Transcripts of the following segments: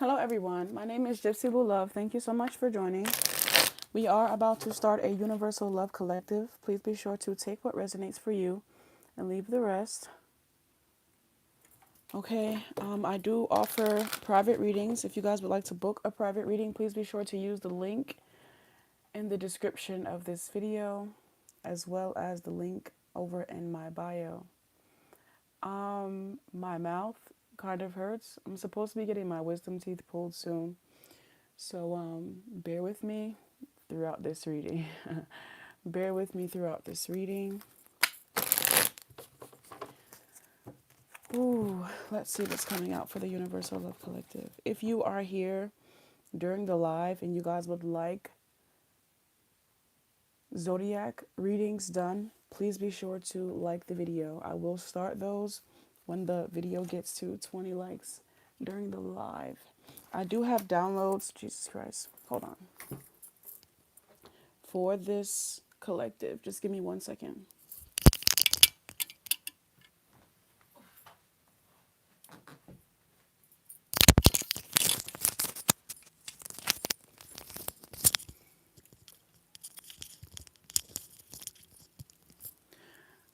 Hello, everyone. My name is Gypsy Blue Love. Thank you so much for joining. We are about to start a universal love collective. Please be sure to take what resonates for you and leave the rest. Okay, I do offer private readings. If you guys would like to book a private reading, please be sure to use the link in the description of this video, as well as the link over in my bio. My mouth kind of hurts. I'm supposed to be getting my wisdom teeth pulled soon. So bear with me throughout this reading. Bear with me throughout this reading. Ooh, let's see what's coming out for the Universal Love Collective. If you are here during the live and you guys would like zodiac readings done, please be sure to like the video. I will start those when the video gets to 20 likes during the live. I do have downloads, Jesus Christ, hold on, for this collective. Just give me 1 second.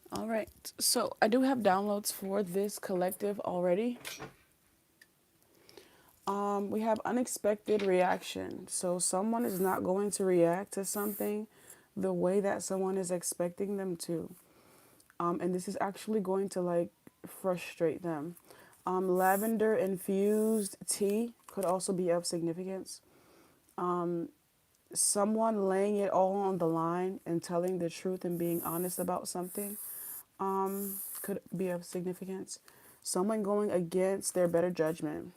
All right, so I do have downloads for this collective already. We have unexpected reaction. So someone is not going to react to something the way that someone is expecting them to. And this is actually going to like frustrate them. Lavender infused tea could also be of significance. Someone laying it all on the line and telling the truth and being honest about something could be of significance. Someone going against their better judgment.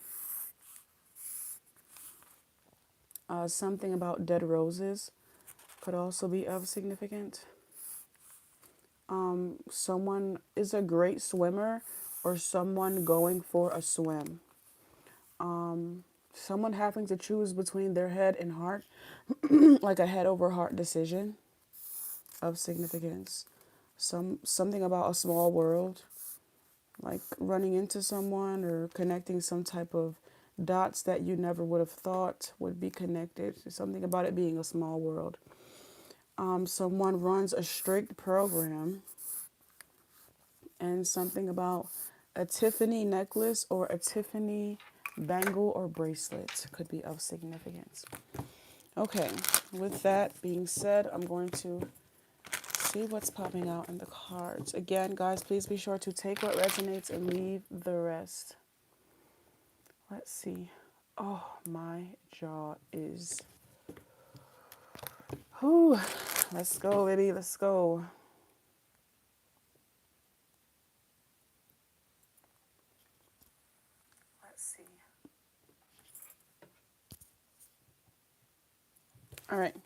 Something about dead roses could also be of significance. Someone is a great swimmer or someone going for a swim. Someone having to choose between their head and heart, like a head over heart decision of significance. Something about a small world, like running into someone or connecting some type of dots that you never would have thought would be connected. Something about it being a small world. Someone runs a strict program, and something about a Tiffany necklace or a Tiffany bangle or bracelet could be of significance. Okay, with that being said, I'm going to see what's popping out in the cards. Again, guys, please be sure to take what resonates and leave the rest. Let's see. Oh, my jaw is... Whew. Let's go, baby. Let's go. Let's see. All right.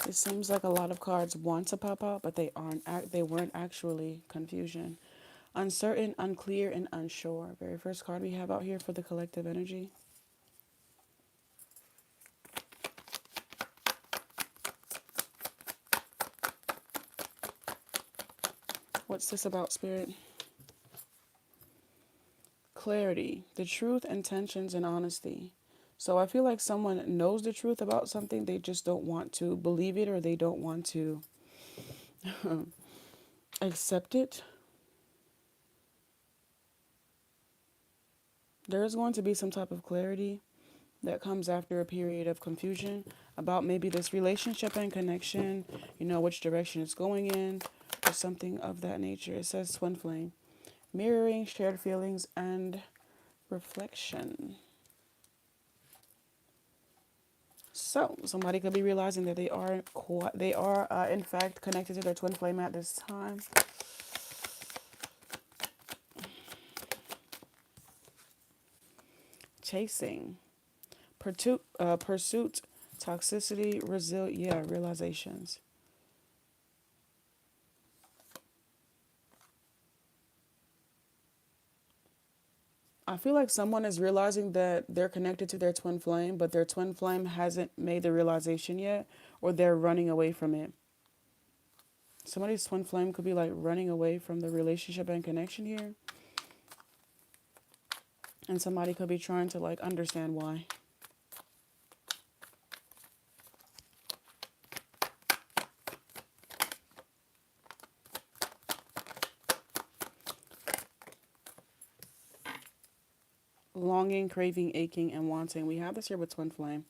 It seems like a lot of cards want to pop out, but they weren't actually confusion. Uncertain, unclear, and unsure. Very first card we have out here for the collective energy. What's this about, Spirit? Clarity, the truth, intentions, and honesty. So I feel like someone knows the truth about something, they just don't want to believe it or they don't want to accept it. There is going to be some type of clarity that comes after a period of confusion about maybe this relationship and connection, which direction it's going in, or something of that nature. It says twin flame, mirroring shared feelings and reflection. So somebody could be realizing that they are in fact connected to their twin flame at this time. Chasing, pursuit, toxicity, realizations. I feel like someone is realizing that they're connected to their twin flame, but their twin flame hasn't made the realization yet, or they're running away from it. Somebody's twin flame could be like running away from the relationship and connection here. And somebody could be trying to like understand why. Longing, craving, aching, and wanting. We have this here with twin flame.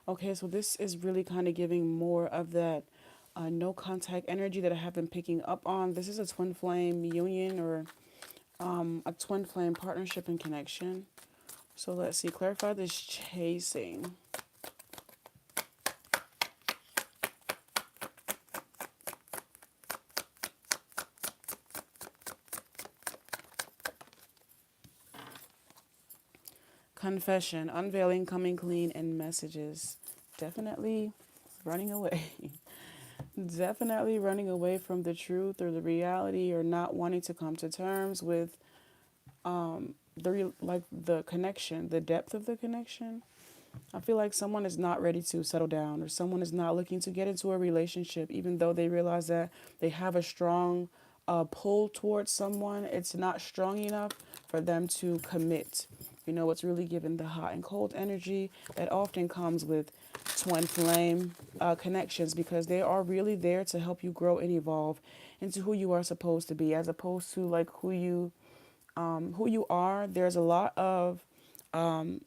Okay, so this is really kind of giving more of that no contact energy that I have been picking up on. This is a twin flame union or a twin flame partnership and connection. So let's see, clarify this chasing. Confession, unveiling, coming clean, and messages. Definitely running away. Definitely running away from the truth or the reality, or not wanting to come to terms with the connection, the depth of the connection. I feel like someone is not ready to settle down, or someone is not looking to get into a relationship, even though they realize that they have a strong pull towards someone. It's not strong enough for them to commit. You know, it's really given the hot and cold energy that often comes with twin flame connections, because they are really there to help you grow and evolve into who you are supposed to be, as opposed to like who you are. There's a lot of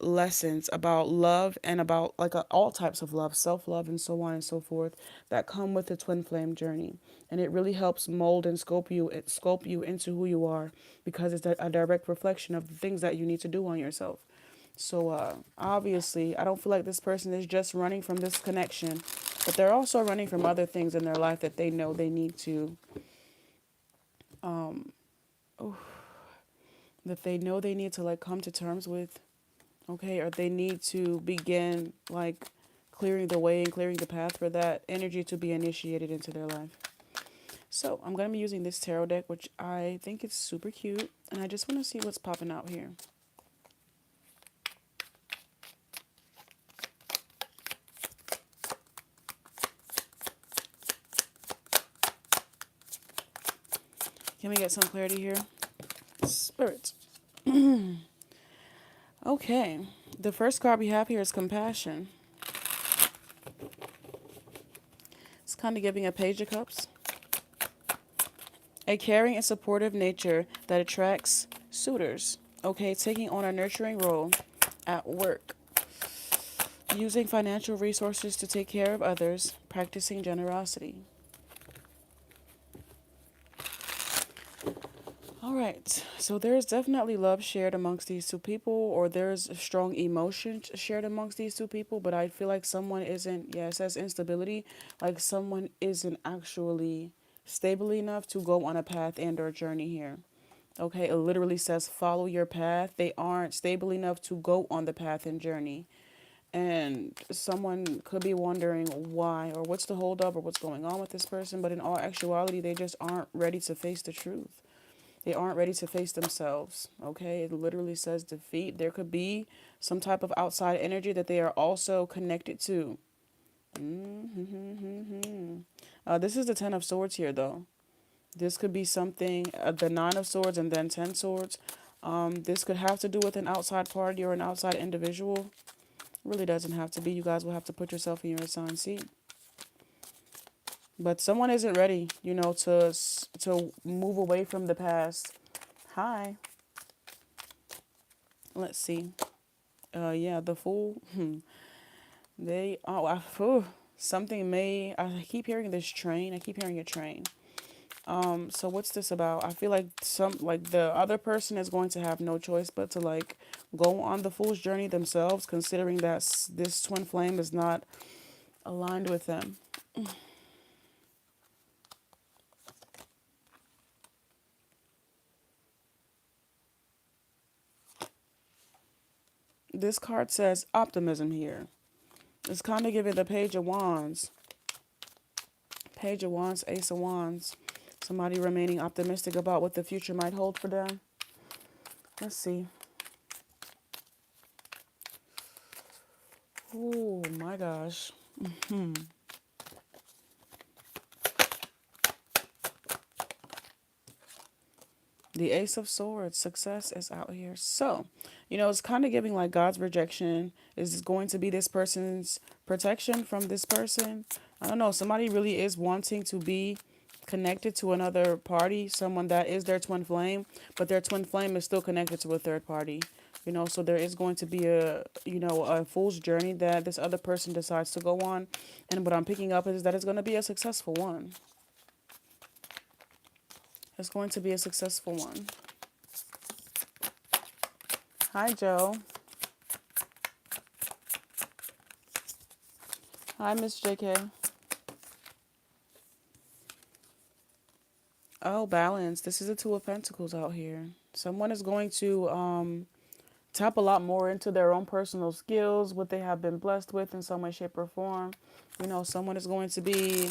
lessons about love and about like all types of love, self-love, and so on and so forth that come with the twin flame journey. And it really helps mold and sculpt you into who you are, because it's a direct reflection of the things that you need to do on yourself. So obviously, I don't feel like this person is just running from this connection, but they're also running from other things in their life that they know they need to like come to terms with, okay, or they need to begin like clearing the way and clearing the path for that energy to be initiated into their life. So I'm going to be using this tarot deck, which I think is super cute, and I just want to see what's popping out here. Can we get some clarity here? Spirit. Okay, the first card we have here is compassion. It's kind of giving a Page of Cups. A caring and supportive nature that attracts suitors. Okay, taking on a nurturing role at work. Using financial resources to take care of others. Practicing generosity. All right, so there's definitely love shared amongst these two people, or there's a strong emotion shared amongst these two people, but I feel like someone isn't, yeah, it says instability, like someone isn't actually stable enough to go on a path and or journey here. Okay, it literally says follow your path. They aren't stable enough to go on the path and journey. And someone could be wondering why, or what's the holdup, or what's going on with this person, but in all actuality, they just aren't ready to face the truth. They aren't ready to face themselves, okay? It literally says defeat. There could be some type of outside energy that they are also connected to. This is the Ten of Swords here, though. This could be something, the Nine of Swords and then 10 Swords. This could have to do with an outside party or an outside individual. It really doesn't have to be. You guys will have to put yourself in your assigned seat. But someone isn't ready, you know, to move away from the past. Hi. Let's see. Yeah, the Fool. They, something may, I keep hearing this train. I keep hearing a train. So what's this about? I feel like the other person is going to have no choice but to like go on the Fool's journey themselves, considering that this twin flame is not aligned with them. This card says optimism here. It's kind of giving the Page of Wands. Page of Wands, Ace of Wands. Somebody remaining optimistic about what the future might hold for them. Let's see. Oh my gosh. The Ace of Swords, success is out here. So, it's kind of giving like God's rejection is going to be this person's protection from this person. I don't know. Somebody really is wanting to be connected to another party, someone that is their twin flame, but their twin flame is still connected to a third party. So there is going to be a fool's journey that this other person decides to go on. And what I'm picking up is that it's going to be a successful one. It's going to be a successful one. Hi, Joe. Hi, Miss JK. Oh, balance. This is a Two of Pentacles out here. Someone is going to tap a lot more into their own personal skills, what they have been blessed with in some way, shape, or form. Someone is going to be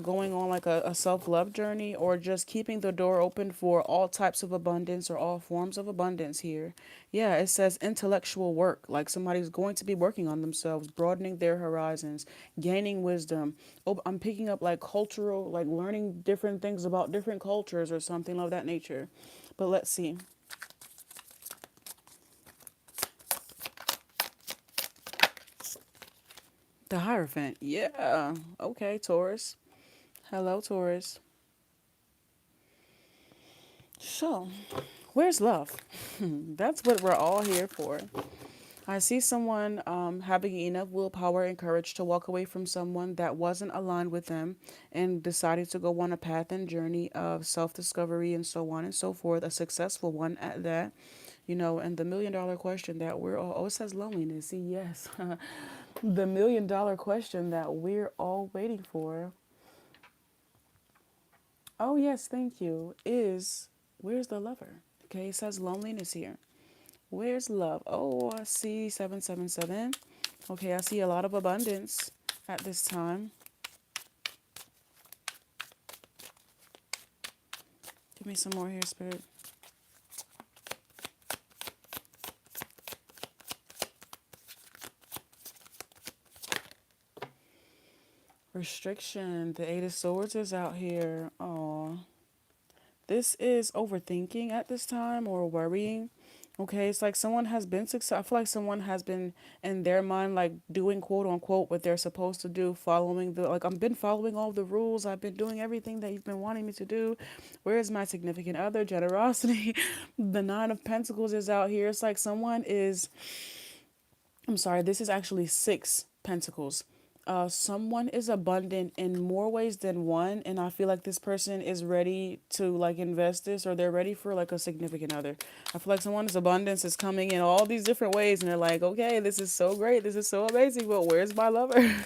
going on like a self-love journey, or just keeping the door open for all types of abundance or all forms of abundance here. Yeah, it says intellectual work, like somebody's going to be working on themselves, broadening their horizons, gaining wisdom. Oh, I'm picking up like cultural, like learning different things about different cultures or something of that nature. But let's see. The Hierophant. Yeah. Okay, Taurus. Hello, Taurus. So, where's love? That's what we're all here for. I see someone having enough willpower and courage to walk away from someone that wasn't aligned with them, and decided to go on a path and journey of self discovery and so on and so forth, a successful one at that. And the $1,000,000 question that we're all, oh, it says loneliness. See, yes. The $1,000,000 question that we're all waiting for. Oh, yes, thank you. Is where's the lover? Okay, it says loneliness here. Where's love? Oh, I see 777. Okay, I see a lot of abundance at this time. Give me some more here, Spirit. Restriction. The Eight of Swords is out here. Oh, this is overthinking at this time, or worrying. Okay, it's like someone has been successful. I feel like someone has been in their mind, like doing quote unquote what they're supposed to do, following I've been following all the rules. I've been doing everything that you've been wanting me to do. Where is my significant other? Generosity. The Nine of Pentacles is out here. It's like someone is, I'm sorry, this is actually Six Pentacles. Someone is abundant in more ways than one, and I feel like this person is ready to like invest this, or they're ready for like a significant other. I feel like someone's abundance is coming in all these different ways, and they're like, okay, this is so great, this is so amazing, but where's my lover?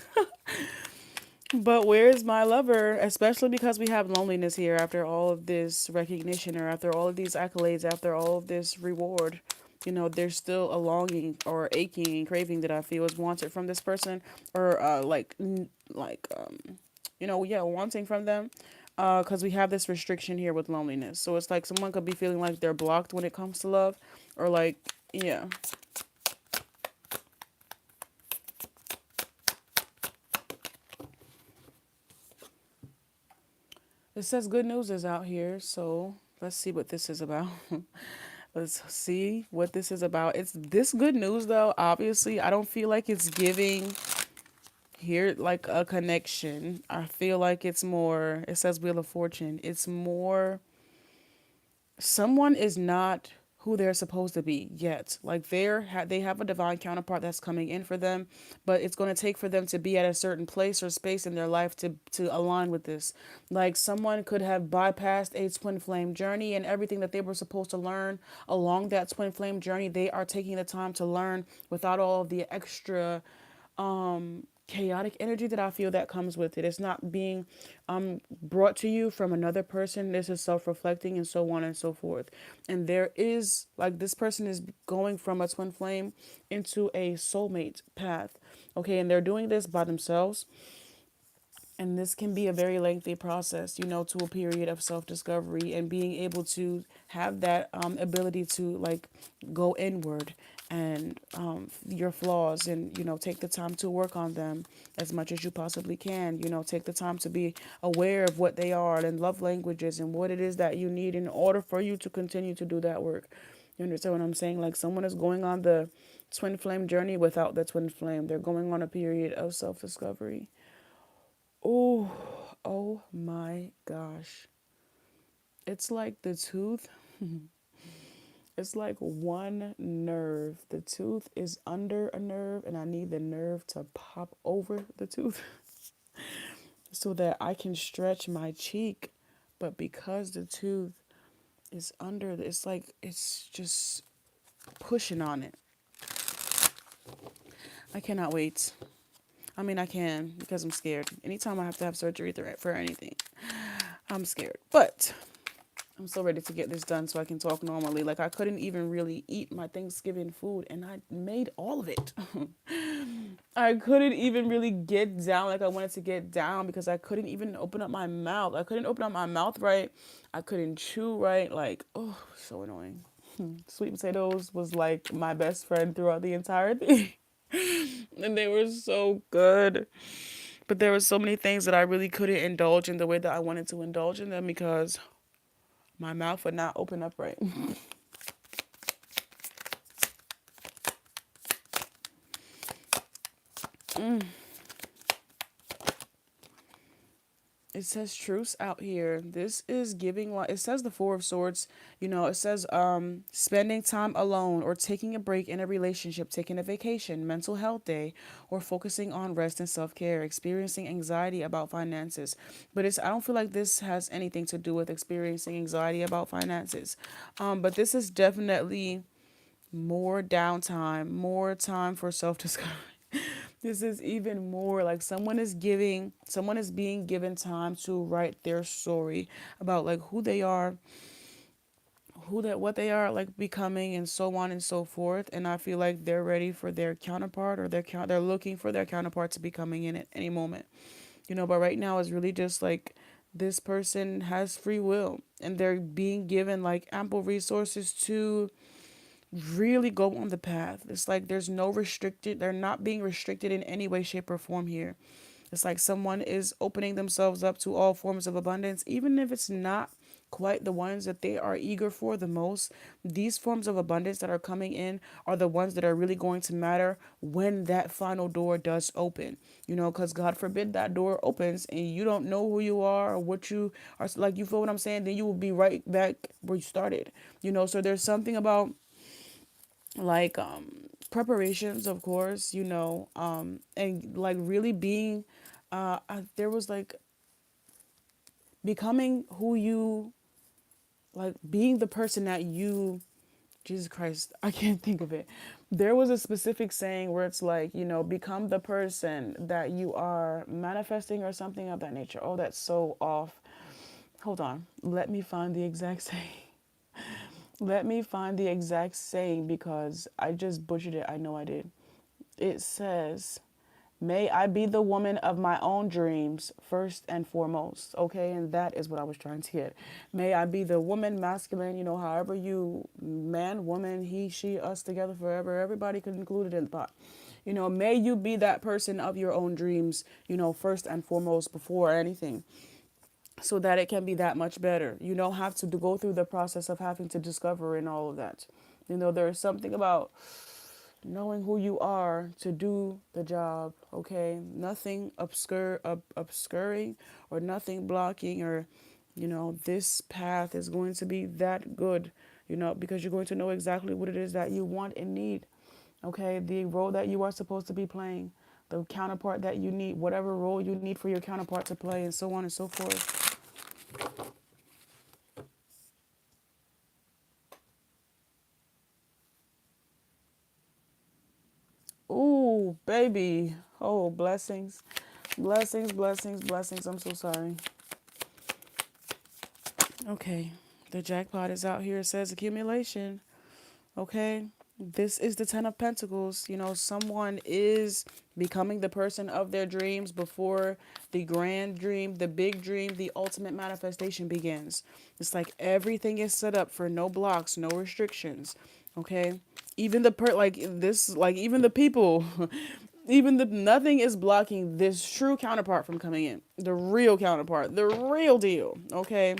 But where's my lover? Especially because we have loneliness here after all of this recognition, or after all of these accolades, after all of this reward. There's still a longing or aching and craving that I feel is wanted from this person, or yeah, wanting from them. Because we have this restriction here with loneliness. So it's like someone could be feeling like they're blocked when it comes to love, or like, yeah. It says good news is out here, so let's see what this is about. Let's see what this is about. It's this good news, though. Obviously, I don't feel like it's giving here like a connection. I feel like it's more, it says Wheel of Fortune. It's more, someone is not who they're supposed to be yet. Like they have a divine counterpart that's coming in for them, but it's going to take for them to be at a certain place or space in their life to align with this. Like someone could have bypassed a twin flame journey, and everything that they were supposed to learn along that twin flame journey, they are taking the time to learn without all of the extra chaotic energy that I feel that comes with it. It's not being brought to you from another person. This is self-reflecting and so on and so forth. And there is like this person is going from a twin flame into a soulmate path. Okay, and they're doing this by themselves. And this can be a very lengthy process, to a period of self-discovery, and being able to have that ability to like go inward and your flaws, and take the time to work on them as much as you possibly can. Take the time to be aware of what they are and love languages and what it is that you need in order for you to continue to do that work. You understand what I'm saying? Like, someone is going on the twin flame journey without the twin flame. They're going on a period of self-discovery. Oh, oh my gosh. It's like the tooth, it's like one nerve. The tooth is under a nerve, and I need the nerve to pop over the tooth so that I can stretch my cheek. But because the tooth is under, it's like it's just pushing on it. I cannot wait. I mean, I can because I'm scared. Anytime I have to have surgery for anything, I'm scared. But I'm so ready to get this done so I can talk normally. Like, I couldn't even really eat my Thanksgiving food, and I made all of it. I couldn't even really get down like I wanted to get down because I couldn't even open up my mouth. I couldn't open up my mouth right. I couldn't chew right. Like, oh, so annoying. Sweet potatoes was like my best friend throughout the entire thing. And they were so good. But there were so many things that I really couldn't indulge in the way that I wanted to indulge in them because my mouth would not open up right. It says truce out here. This is giving, like, it says the Four of Swords. It says spending time alone or taking a break in a relationship, taking a vacation, mental health day, or focusing on rest and self-care, experiencing anxiety about finances. But I don't feel like this has anything to do with experiencing anxiety about finances. But this is definitely more downtime, more time for self-discovery. This is even more like someone is being given time to write their story about like who they are, what they are like becoming, and so on and so forth. And I feel like they're ready for their counterpart, or they're looking for their counterpart to be coming in at any moment. But right now it's really just like this person has free will, and they're being given like ample resources to really go on the path. It's like they're not being restricted in any way, shape, or form here. It's like someone is opening themselves up to all forms of abundance, even if it's not quite the ones that they are eager for the most. These forms of abundance that are coming in are the ones that are really going to matter when that final door does open. Because God forbid that door opens and you don't know who you are or what you are, like, you feel what I'm saying? Then you will be right back where you started. So there's something about like preparations, of course, and like really being there was like becoming who you, like being the person that you, Jesus Christ, I can't think of it. There was a specific saying where it's like, become the person that you are manifesting or something of that nature. Oh, that's so off. Hold on, let me find the exact saying. Let me find the exact saying because I just butchered it. I know I did. It says, may I be the woman of my own dreams first and foremost. Okay, and that is what I was trying to get. May I be the woman, masculine, however you, man, woman, he, she, us, together forever. Everybody could include it in the pot. May you be that person of your own dreams, first and foremost before anything, so that it can be that much better. You don't have to go through the process of having to discover and all of that. There is something about knowing who you are to do the job, okay? Nothing obscuring or nothing blocking, or, this path is going to be that good, because you're going to know exactly what it is that you want and need, okay? The role that you are supposed to be playing, the counterpart that you need, whatever role you need for your counterpart to play, and so on and so forth. Ooh, baby. Oh, blessings. Blessings, blessings, blessings. I'm so sorry. Okay. The jackpot is out here. It says accumulation. Okay. This is the Ten of Pentacles. You know, someone is becoming the person of their dreams before the grand dream, the big dream, the ultimate manifestation begins. It's like everything is set up for no blocks, no restrictions. Okay? Even the like this, like even the people, even the nothing is blocking this true counterpart from coming in. The real counterpart, the real deal. Okay?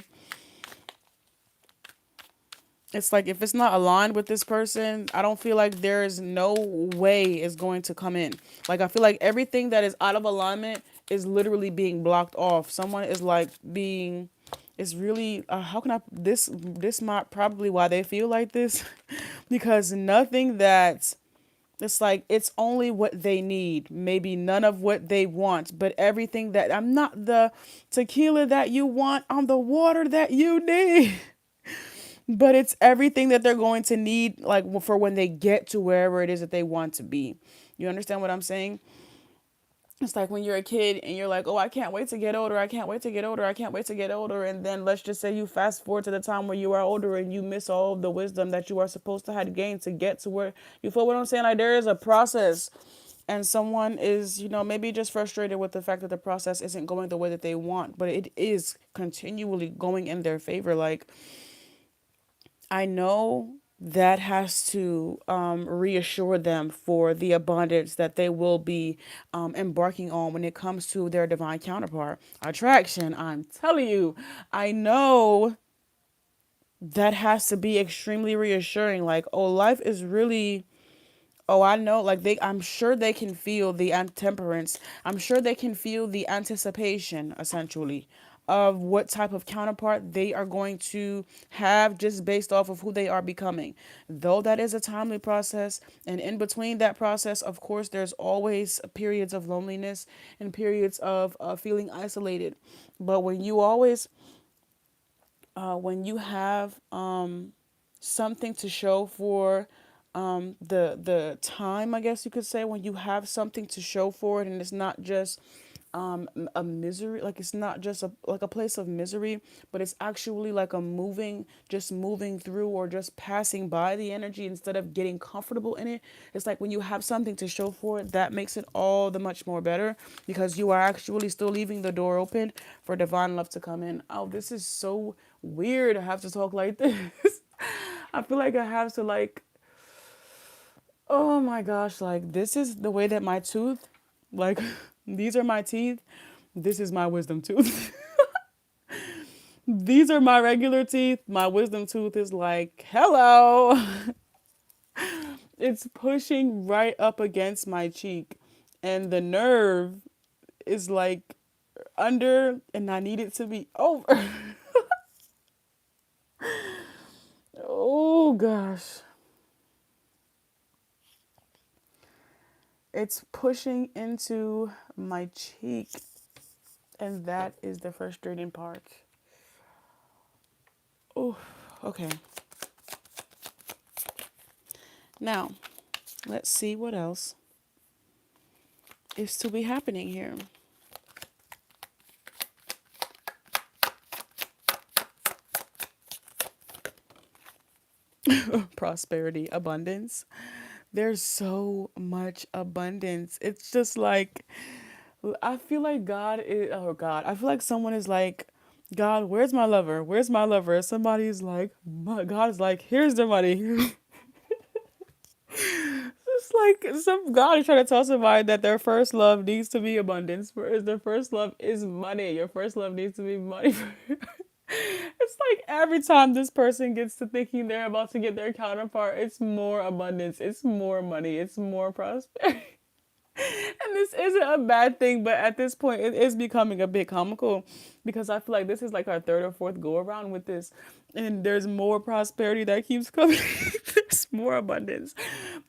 It's like if it's not aligned with this person, I don't feel like there's no way it's going to come in. Like I feel like everything that is out of alignment is literally being blocked off. Someone is like being, it's really how can I this might probably why they feel like this because nothing that it's like it's only what they need, maybe none of what they want, but everything that I'm not the tequila that you want, I'm the water that you need. But it's everything that they're going to need, like for when they get to wherever it is that they want to be. You understand what I'm saying? It's like when you're a kid and you're like, oh, I can't wait to get older. I can't wait to get older. I can't wait to get older. And then let's just say you fast forward to the time where you are older and you miss all of the wisdom that you are supposed to have gained to get to where you feel what I'm saying? Like there is a process and someone is, you know, maybe just frustrated with the fact that the process isn't going the way that they want, but it is continually going in their favor. Like, I know that has to reassure them for the abundance that they will be embarking on when it comes to their divine counterpart. Attraction, I'm telling you, I know that has to be extremely reassuring. Like, oh, life is really. Oh, I know. Like I'm sure they can feel the temperance. I'm sure they can feel the anticipation, essentially, of what type of counterpart they are going to have just based off of who they are becoming. Though that is a timely process, and in between that process, of course, there's always periods of loneliness and periods of feeling isolated. But when you have something to show for the time, I guess you could say, when you have something to show for it and it's not just a misery, like it's not just like a place of misery, but it's actually like a moving, just moving through or just passing by the energy instead of getting comfortable in it. It's like when you have something to show for it, that makes it all the much more better because you are actually still leaving the door open for divine love to come in. Oh, this is so weird. I have to talk like this. I feel like I have to like, oh my gosh, like this is the way that my tooth, like these are my teeth. This is my wisdom tooth. These are my regular teeth. My wisdom tooth is like, hello. It's pushing right up against my cheek. And the nerve is like under, and I need it to be over. Oh gosh. It's pushing into my cheek. And that is the frustrating part. Oh, okay. Now, let's see what else is to be happening here. Prosperity, abundance. There's so much abundance. It's just like, I feel like God is, oh God, I feel like someone is like, God, where's my lover? Where's my lover? Somebody's like, God is like, here's the money. It's like some God is trying to tell somebody that their first love needs to be abundance, whereas their first love is money. Your first love needs to be money. It's like every time this person gets to thinking they're about to get their counterpart, it's more abundance, it's more money, it's more prosperity. And this isn't a bad thing, but at this point, it is becoming a bit comical because I feel like this is like our third or fourth go around with this. And there's more prosperity that keeps coming. There's more abundance.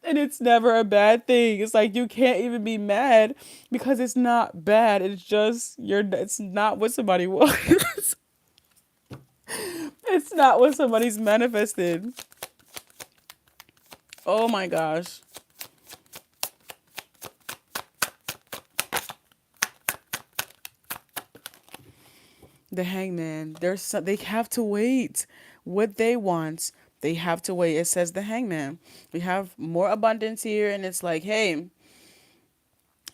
And it's never a bad thing. It's like you can't even be mad because it's not bad. It's just it's not what somebody wants. It's not what somebody's manifested. Oh my gosh. The hangman. They have to wait. What they want They have to wait. It says the Hangman. We have more abundance here, and it's like, hey,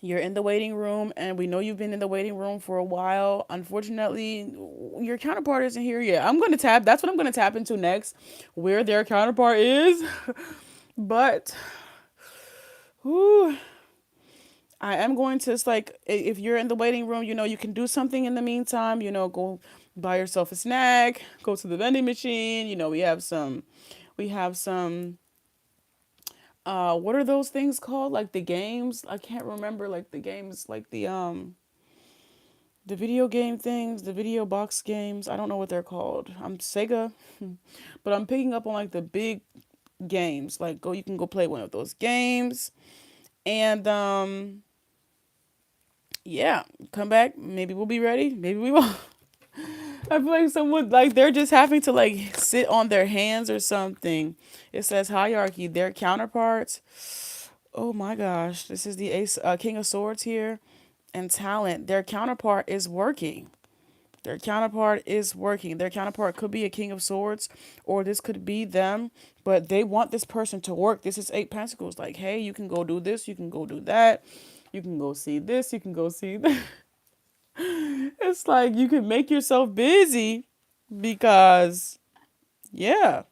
you're in the waiting room, and we know you've been in the waiting room for a while. Unfortunately, your counterpart isn't here yet. I'm going to tap. That's what I'm going to tap into next, where their counterpart is. But, whew, I am going to, it's like, if you're in the waiting room, you can do something in the meantime, go buy yourself a snack, go to the vending machine. We have some, what are those things called? Like the games? I can't remember, like the games, like the video game things, the video box games. I don't know what they're called. I'm Sega, but I'm picking up on like the big games. Like you can go play one of those games. And yeah, come back. Maybe we'll be ready. Maybe we won't. I feel like someone like they're just having to like sit on their hands or something. It says hierarchy, their counterparts. Oh my gosh, this is the Ace, King of Swords here, and talent. Their counterpart is working. Their counterpart is working. Their counterpart could be a King of Swords, or this could be them, but they want this person to work. This is Eight Pentacles. Like, hey, you can go do this, you can go do that, you can go see this, you can go see that. It's like you can make yourself busy because, yeah.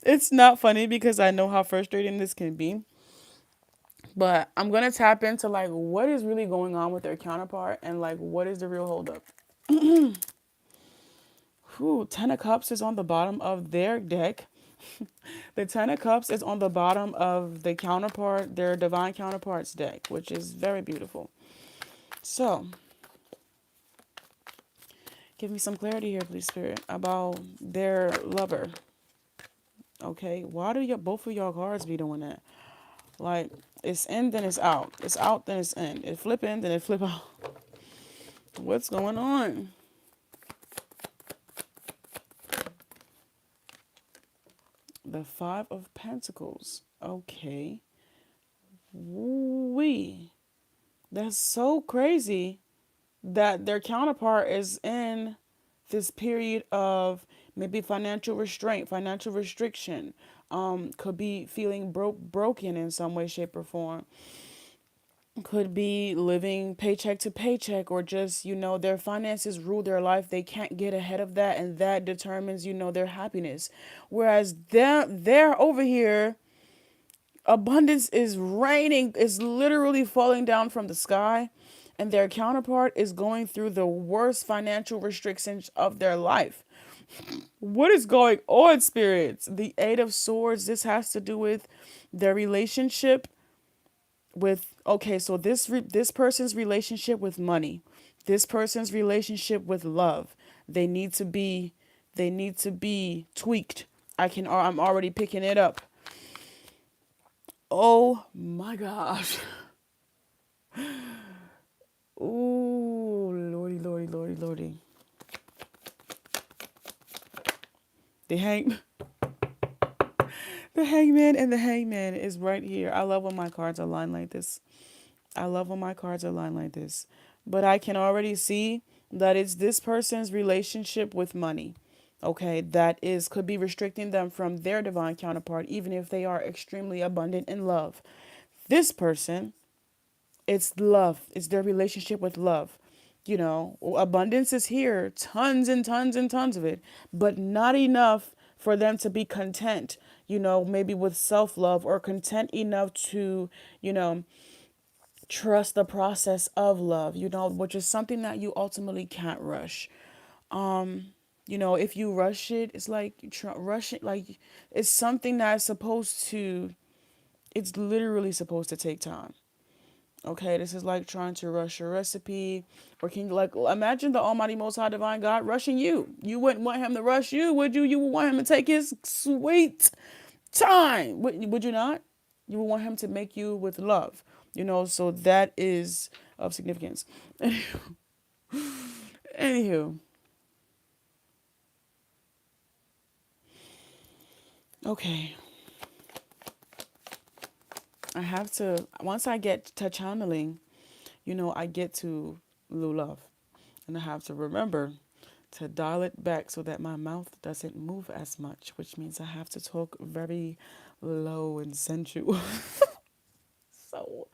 It's not funny because I know how frustrating this can be. But I'm going to tap into like what is really going on with their counterpart and like what is the real holdup. Whew, Ten of Cups is on the bottom of their deck. The Ten of Cups is on the bottom of the counterpart, their divine counterpart's deck, which is very beautiful. So, give me some clarity here, please, Spirit, about their lover. Okay, why do both of y'all cards be doing that? Like, it's in, then it's out. It's out, then it's in. It flip in, then it flip out. What's going on? The Five of Pentacles. Okay. Wee. That's so crazy that their counterpart is in this period of maybe financial restraint, financial restriction. Could be feeling broken in some way, shape, or form. Could be living paycheck to paycheck, or just, their finances rule their life. They can't get ahead of that, and that determines, their happiness. Whereas they're over here, abundance is raining, is literally falling down from the sky, and their counterpart is going through the worst financial restrictions of their life. What is going on, spirits? The Eight of Swords, this has to do with their relationship with, okay, so this person's relationship with money, this person's relationship with love, they need to be tweaked. I'm already picking it up. Oh my gosh. Ooh, lordy, lordy, lordy, lordy. The hangman and the hangman is right here. I love when my cards are lined like this. But I can already see that it's this person's relationship with money. Okay, could be restricting them from their divine counterpart, even if they are extremely abundant in love. This person, it's love. It's their relationship with love. Abundance is here, tons and tons and tons of it, but not enough for them to be content, maybe with self-love, or content enough to, trust the process of love, which is something that you ultimately can't rush. If you rush it, it's like rush it, like it's something that's it's literally supposed to take time. Okay, this is like trying to rush a recipe, or can you, like, imagine the Almighty Most High Divine God rushing you. You wouldn't want him to rush you, would you? You would want him to take his sweet time, would you not? You would want him to make you with love, so that is of significance. Anywho, okay. I have to, once I get to channeling, I get to Love. And I have to remember to dial it back so that my mouth doesn't move as much, which means I have to talk very low and sensual. So,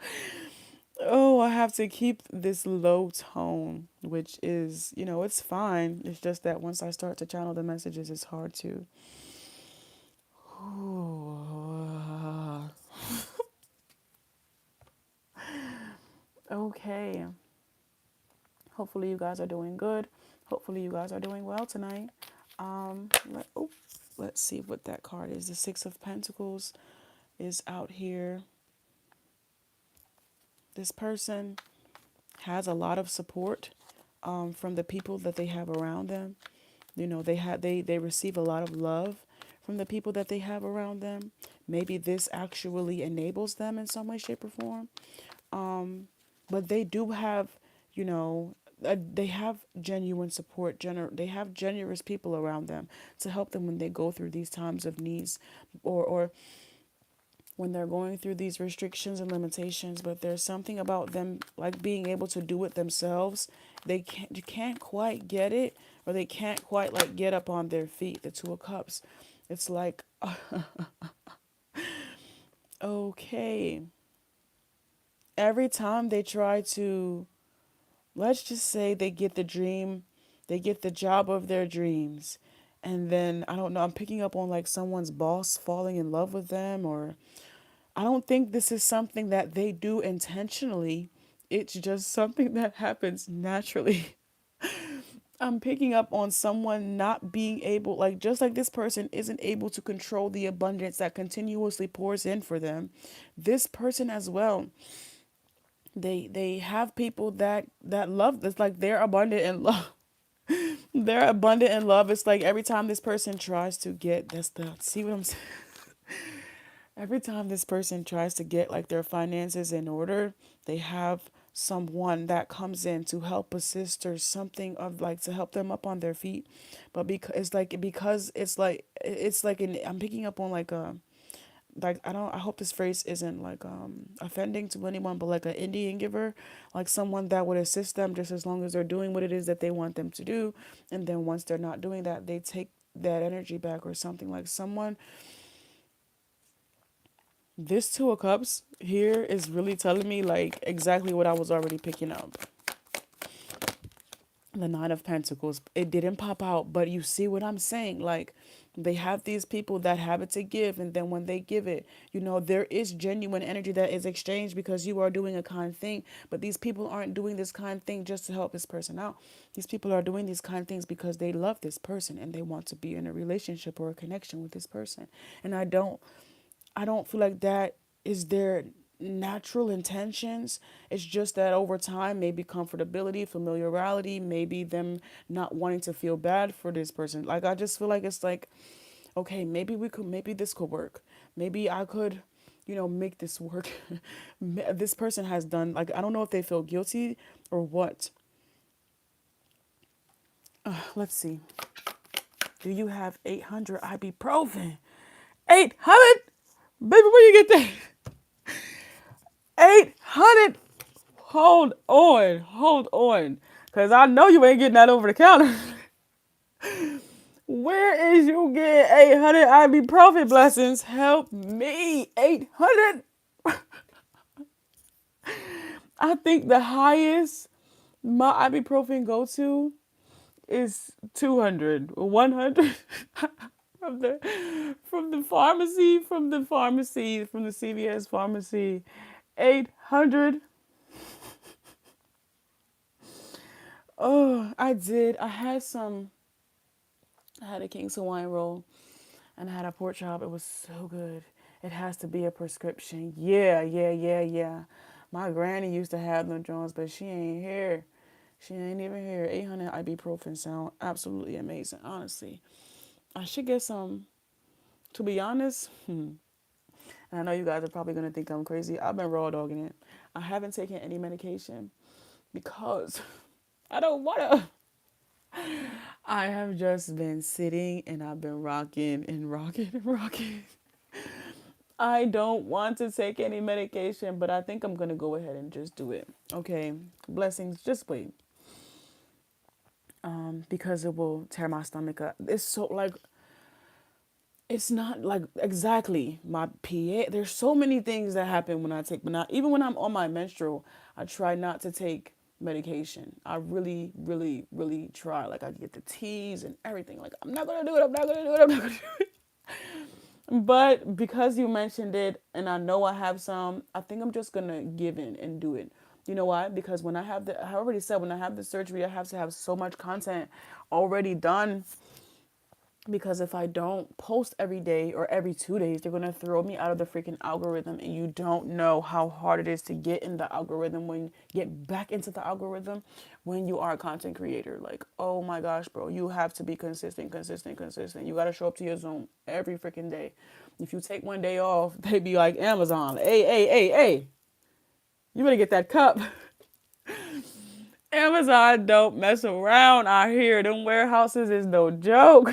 oh, I have to keep this low tone, which is, it's fine. It's just that once I start to channel the messages, it's hard to. Okay. Hopefully, you guys are doing good. Hopefully, you guys are doing well tonight. Let's see what that card is. The Six of Pentacles is out here. This person has a lot of support from the people that they have around them. They receive a lot of love from the people that they have around them. Maybe this actually enables them in some way, shape, or form. But they do have, they have genuine support. They have generous people around them to help them when they go through these times of needs, or when they're going through these restrictions and limitations. But there's something about them like being able to do it themselves. You can't quite get it, or they can't quite like get up on their feet. The Two of Cups. It's like, okay. Every time they try to, let's just say they get the dream, they get the job of their dreams. And then, I don't know, I'm picking up on like someone's boss falling in love with them, or I don't think this is something that they do intentionally. It's just something that happens naturally. I'm picking up on someone not being able, like, just like this person isn't able to control the abundance that continuously pours in for them. This person as well, they have people that love this, like they're abundant in love. They're abundant in love. It's like every time this person tries to get, that's the, see what I'm saying? Every time this person tries to get like their finances in order, they have someone that comes in to help assist or something of like to help them up on their feet. But because it's like I'm picking up on like a, like I hope this phrase isn't like offending to anyone, but like an Indian giver, like someone that would assist them just as long as they're doing what it is that they want them to do. And then once they're not doing that, they take that energy back, or something. Like someone, this Two of Cups here is really telling me like exactly what I was already picking up. The Nine of Pentacles. It didn't pop out, but you see what I'm saying? Like, they have these people that have it to give, and then when they give it, there is genuine energy that is exchanged because you are doing a kind thing. But these people aren't doing this kind thing just to help this person out. These people are doing these kind things because they love this person and they want to be in a relationship or a connection with this person. And I don't feel like that is their natural intentions. It's just that over time, maybe comfortability, familiarity, maybe them not wanting to feel bad for this person. Like, I just feel like it's like, okay, maybe this could work. Maybe I could, make this work. This person has done, like, I don't know if they feel guilty or what. Let's see. Do you have 800 ibuprofen? 800? Baby, where you get that? 800. Hold on. Because I know you ain't getting that over the counter. Where is you getting 800 ibuprofen? Blessings? Help me. 800. I think the highest my ibuprofen go to is 200, 100. from the pharmacy, from the CVS pharmacy. 800. Oh, I did. I had a King's Hawaiian roll and I had a pork chop. It was so good. It has to be a prescription. Yeah, yeah, yeah, yeah. My granny used to have them Jones, but she ain't here. She ain't even here. 800 ibuprofen sound absolutely amazing, honestly. I should get some, to be honest. And I know you guys are probably going to think I'm crazy. I've been raw dogging it. I haven't taken any medication because I don't want to. I have just been sitting and I've been rocking and rocking and rocking. I don't want to take any medication, but I think I'm going to go ahead and just do it. Okay, blessings, just wait. because it will tear my stomach up. It's so like it's not like exactly my PA. There's so many things that happen when I take, but not even when I'm on my menstrual, I try not to take medication. I really, really, really try. Like I get the teas and everything. Like I'm not gonna do it. I'm not gonna do it. I'm not gonna do it. But because you mentioned it, and I know I have some, I think I'm just gonna give in and do it. You know why? Because when I have I already said when I have the surgery, I have to have so much content already done because if I don't post every day or every 2 days, they're gonna throw me out of the freaking algorithm, and you don't know how hard it is to get in the algorithm when get back into the algorithm when you are a content creator. Like, oh my gosh, bro, you have to be consistent, consistent, consistent. You gotta show up to your Zoom every freaking day. If you take one day off, they be like Amazon, hey, you better get that cup. Amazon don't mess around out here. Them warehouses is no joke.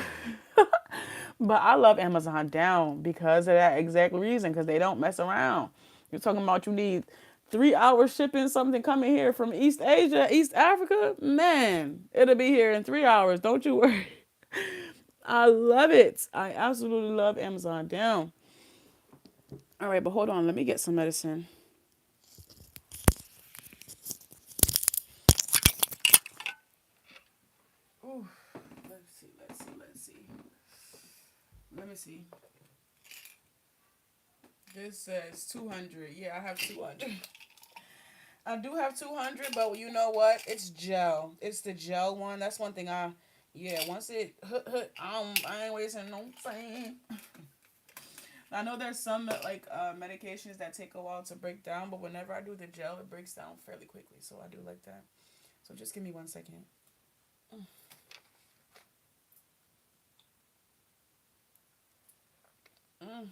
But I love Amazon down because of that exact reason, because they don't mess around. You're talking about you need 3 hours shipping something coming here from East Asia, East Africa. Man, it'll be here in 3 hours. Don't you worry. I love it. I absolutely love Amazon down. All right, but hold on. Let me get some medicine. Ooh, let's see. Let me see. This says 200. Yeah, I have 200. I do have 200, but you know what? It's gel. It's the gel one. That's one thing yeah, once it, I ain't wasting no time. I know there's some like medications that take a while to break down, but whenever I do the gel, it breaks down fairly quickly. So I do like that. So just give me 1 second. Mm.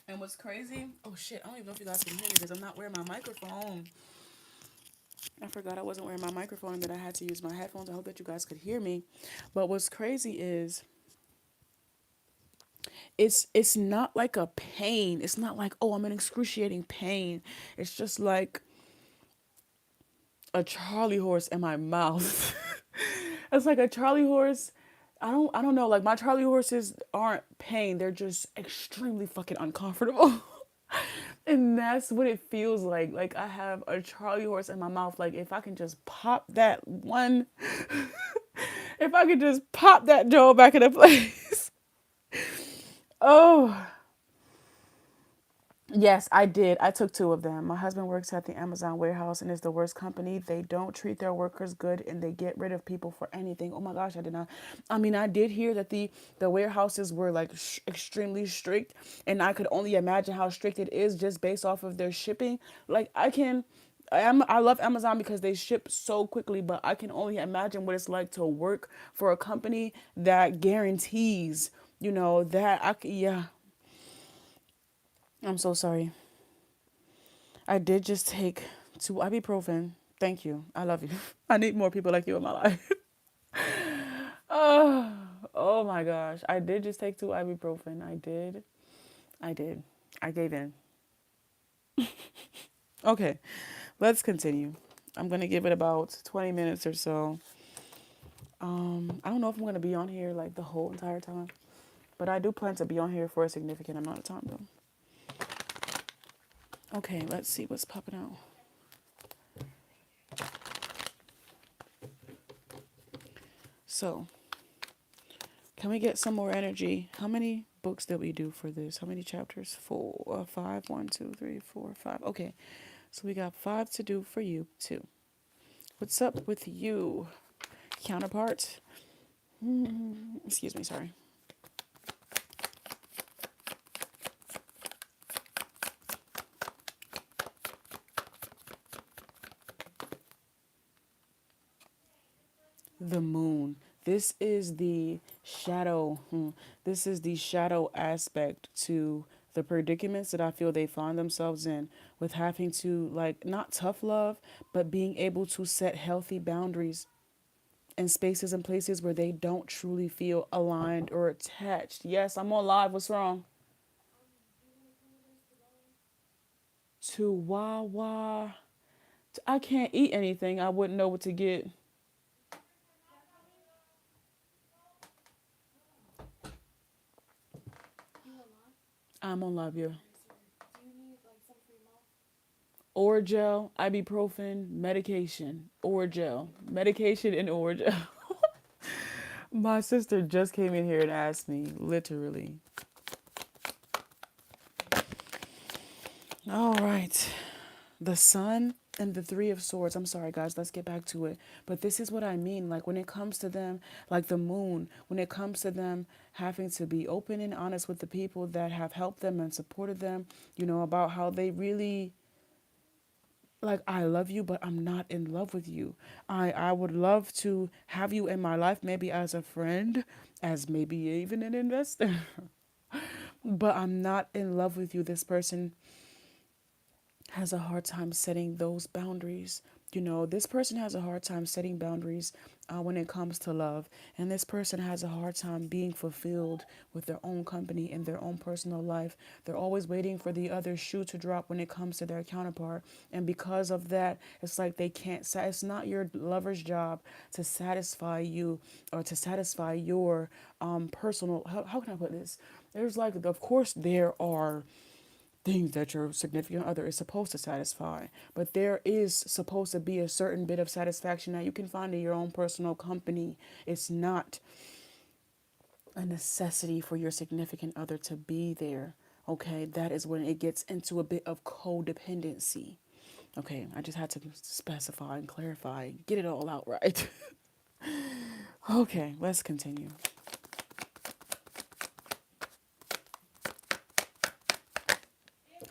And what's crazy? Oh shit! I don't even know if you guys can hear me because I'm not wearing my microphone. I forgot I wasn't wearing my microphone and that I had to use my headphones. I hope that you guys could hear me. But what's crazy is it's not like a pain. It's not like, oh, I'm in excruciating pain. It's just like a Charlie horse in my mouth. It's like a Charlie horse. I don't know, like my Charlie horses aren't pain. They're just extremely fucking uncomfortable. And that's what it feels like. Like I have a Charlie horse in my mouth. Like if I can just pop that one, if I could just pop that jaw back into place. Oh, yes, I did. I took two of them. My husband works at the Amazon warehouse and is the worst company. They don't treat their workers good and they get rid of people for anything. Oh my gosh, I did not. I mean, I did hear that the warehouses were like extremely strict, and I could only imagine how strict it is just based off of their shipping. Like I love Amazon because they ship so quickly, but I can only imagine what it's like to work for a company that guarantees, that yeah. I'm so sorry. I did just take 2 ibuprofen. Thank you. I love you. I need more people like you in my life. Oh, oh my gosh. I did just take 2 ibuprofen. I did. I did. I gave in. Okay, let's continue. I'm going to give it about 20 minutes or so. I don't know if I'm going to be on here like the whole entire time, but I do plan to be on here for a significant amount of time though. Okay, let's see what's popping out. So, can we get some more energy? How many books did we do for this? How many chapters? Four, five. 1, 2, 3, 4, 5. Okay, so we got 5 to do for you too. What's up with you, counterpart? Excuse me, sorry. The moon. This is the shadow. This is the shadow aspect to the predicaments that I feel they find themselves in with having to, like, not tough love, but being able to set healthy boundaries in spaces and places where they don't truly feel aligned or attached. Yes, I'm on live. What's wrong? to Wawa. I can't eat anything. I wouldn't know what to get. I'm on live, yeah. Orgel, ibuprofen, medication, Orgel, medication, and Orgel. My sister just came in here and asked me, literally. All right. The sun and the three of swords. I'm sorry, guys. Let's get back to it. But this is what I mean. Like when it comes to them, like the moon, when it comes to them having to be open and honest with the people that have helped them and supported them, about how they really like I love you, but I'm not in love with you. I would love to have you in my life, maybe as a friend, as maybe even an investor. But I'm not in love with you. This person has a hard time setting those boundaries. This person has a hard time setting boundaries when it comes to love. And this person has a hard time being fulfilled with their own company and their own personal life. They're always waiting for the other shoe to drop when it comes to their counterpart. And because of that, it's like they can't, it's not your lover's job to satisfy you or to satisfy your personal, how can I put this? There's like, of course, there are things that your significant other is supposed to satisfy. But there is supposed to be a certain bit of satisfaction that you can find in your own personal company. It's not a necessity for your significant other to be there. Okay, that is when it gets into a bit of codependency. Okay, I just had to specify and clarify, get it all out right. Okay, let's continue.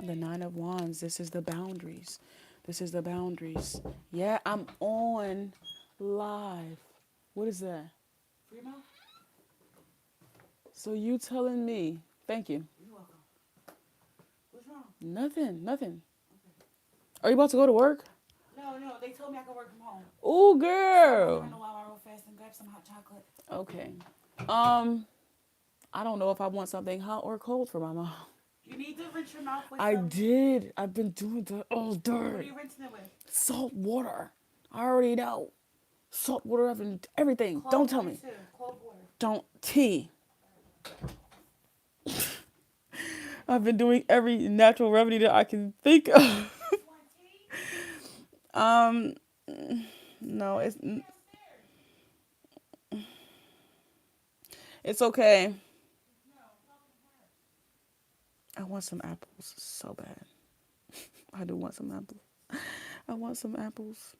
The Nine of Wands, this is the boundaries. This is the boundaries. Yeah, I'm on live. What is that? So you telling me, thank you. You're welcome. What's wrong? Nothing, nothing. Are you about to go to work? No, they told me I could work from home. Oh, So girl. I'm gonna go out real fast and grab some hot chocolate. Okay. I don't know if I want something hot or cold for my mom. You need to rinse your mouth with I some. did. I've been doing that all What day. are you rinsing it with? Salt water. I already know. Salt water, everything. Cold Don't tell water me. too. Cold water. Don't. Tea. I've been doing every natural remedy that I can think of. Um, no, it's okay. I want some apples so bad. I do want some apples. I want some apples.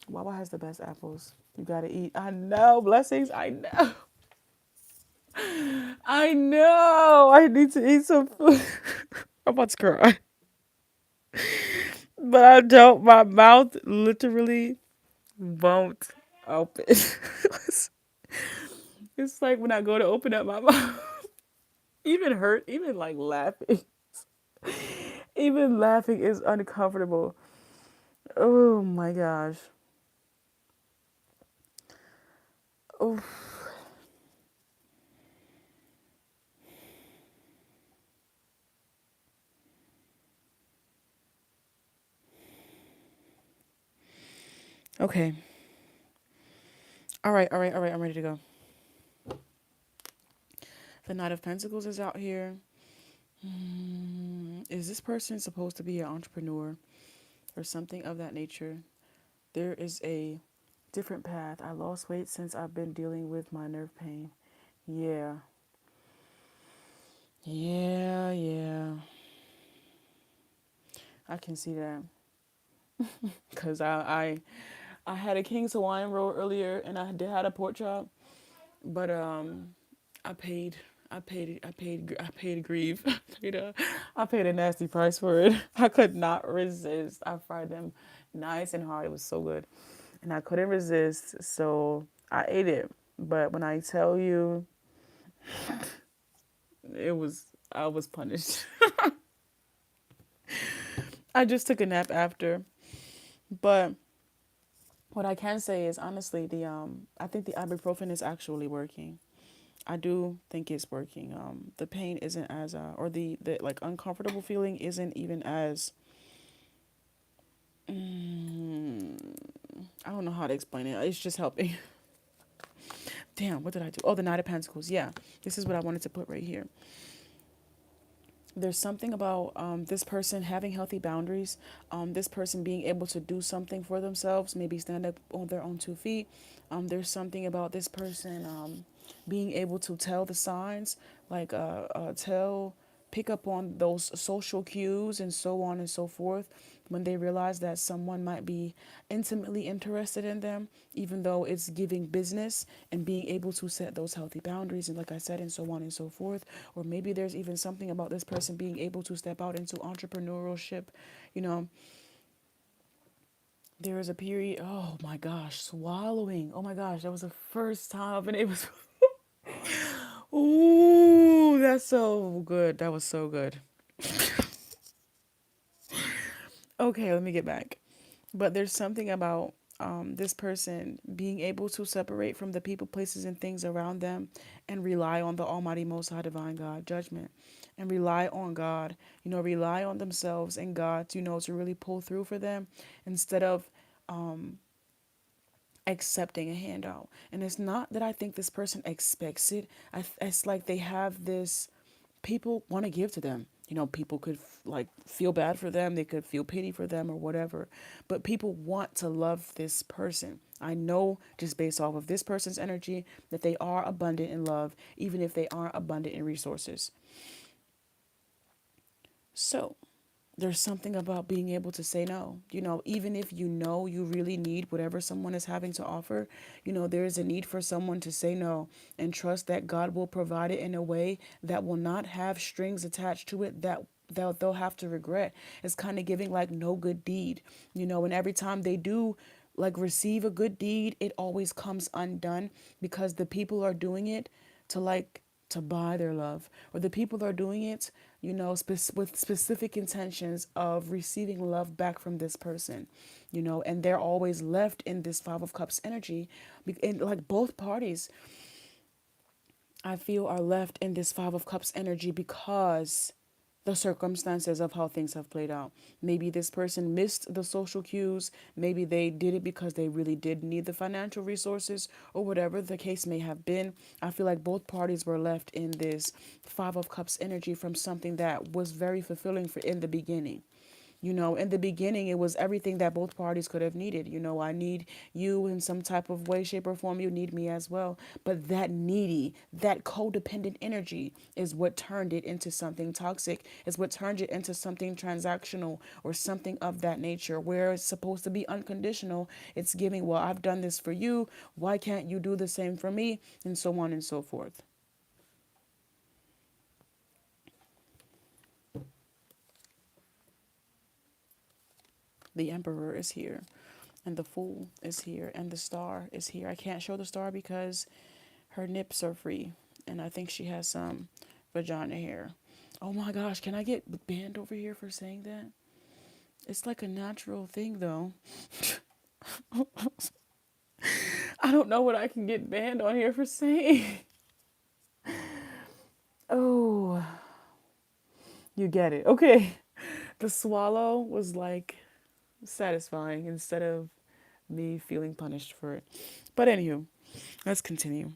Wawa has the best apples. You gotta eat. I know. Blessings. I know. I know. I need to eat some food. I'm about to cry. But I don't. My mouth literally won't open. It's like when I go to open up my mouth. Even hurt, even like laughing. Even laughing is uncomfortable. Oh my gosh. Oh. Okay. All right, all right, all right. I'm ready to go. The Knight of Pentacles is out here. Is this person supposed to be an entrepreneur or something of that nature? There is a different path. I lost weight since I've been dealing with my nerve pain. Yeah. Yeah, yeah. I can see that. Cause I had a King's Hawaiian roll earlier, and I did had a pork chop, but I paid. I paid grief. I paid a nasty price for it. I could not resist. I fried them nice and hard. It was so good. And I couldn't resist. So I ate it. But when I tell you, I was punished. I just took a nap after. But what I can say is honestly, I think the ibuprofen is actually working. I do think it's working. The pain isn't as or the like uncomfortable feeling isn't even as I don't know how to explain it. It's just helping. Damn, what did I do? Oh, the Knight of Pentacles. Yeah, this is what I wanted to put right here. There's something about this person having healthy boundaries, this person being able to do something for themselves, maybe stand up on their own 2 feet. There's something about this person being able to tell the signs, like pick up on those social cues and so on and so forth when they realize that someone might be intimately interested in them, even though it's giving business, and being able to set those healthy boundaries and like I said and so on and so forth. Or maybe there's even something about this person being able to step out into entrepreneurship. You know, there is a period, oh my gosh, swallowing. Oh my gosh, that was the first time I've been able to. Ooh, that's so good. That was so good. Okay, let me get back. But there's something about this person being able to separate from the people, places, and things around them and rely on the Almighty Most High Divine God judgment and rely on God, rely on themselves and God, to really pull through for them instead of accepting a handout. And it's not that I think this person expects it. It's like they have this, people want to give to them. People could like feel bad for them, they could feel pity for them or whatever, but people want to love this person. I know just based off of this person's energy that they are abundant in love, even if they aren't abundant in resources. So there's something about being able to say no. Even if you really need whatever someone is having to offer, there is a need for someone to say no and trust that God will provide it in a way that will not have strings attached to it that they'll have to regret. It's kind of giving like no good deed, and every time they do like receive a good deed, it always comes undone because the people are doing it to like to buy their love, or the people are doing it, with specific intentions of receiving love back from this person, and they're always left in this Five of Cups energy. And like both parties, I feel, are left in this Five of Cups energy because the circumstances of how things have played out. Maybe this person missed the social cues. Maybe they did it because they really did need the financial resources or whatever the case may have been. I feel like both parties were left in this Five of Cups energy from something that was very fulfilling for in the beginning. In the beginning, it was everything that both parties could have needed. I need you in some type of way, shape, or form. You need me as well. But that needy, that codependent energy is what turned it into something toxic, is what turned it into something transactional or something of that nature, where it's supposed to be unconditional. It's giving, well, I've done this for you. Why can't you do the same for me? And so on and so forth. The Emperor is here, and the Fool is here, and the Star is here. I can't show the Star because her nips are free, and I think she has some vagina hair. Oh my gosh, can I get banned over here for saying that? It's like a natural thing, though. I don't know what I can get banned on here for saying. Oh, you get it. Okay. The swallow was like satisfying instead of me feeling punished for it. But anywho, let's continue.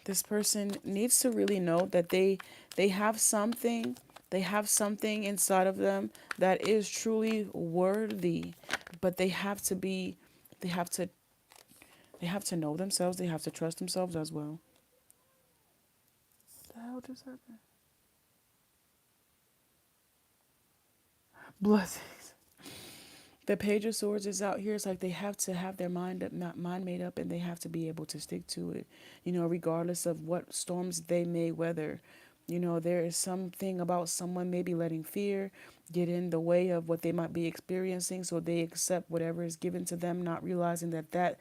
This person needs to really know that they have something, they have something inside of them that is truly worthy, but they have to they have to know themselves, they have to trust themselves as well. What the hell just happened? Blessings. The Page of Swords is out here. It's like they have to have their mind made up, and they have to be able to stick to it. Regardless of what storms they may weather. There is something about someone maybe letting fear get in the way of what they might be experiencing, so they accept whatever is given to them, not realizing that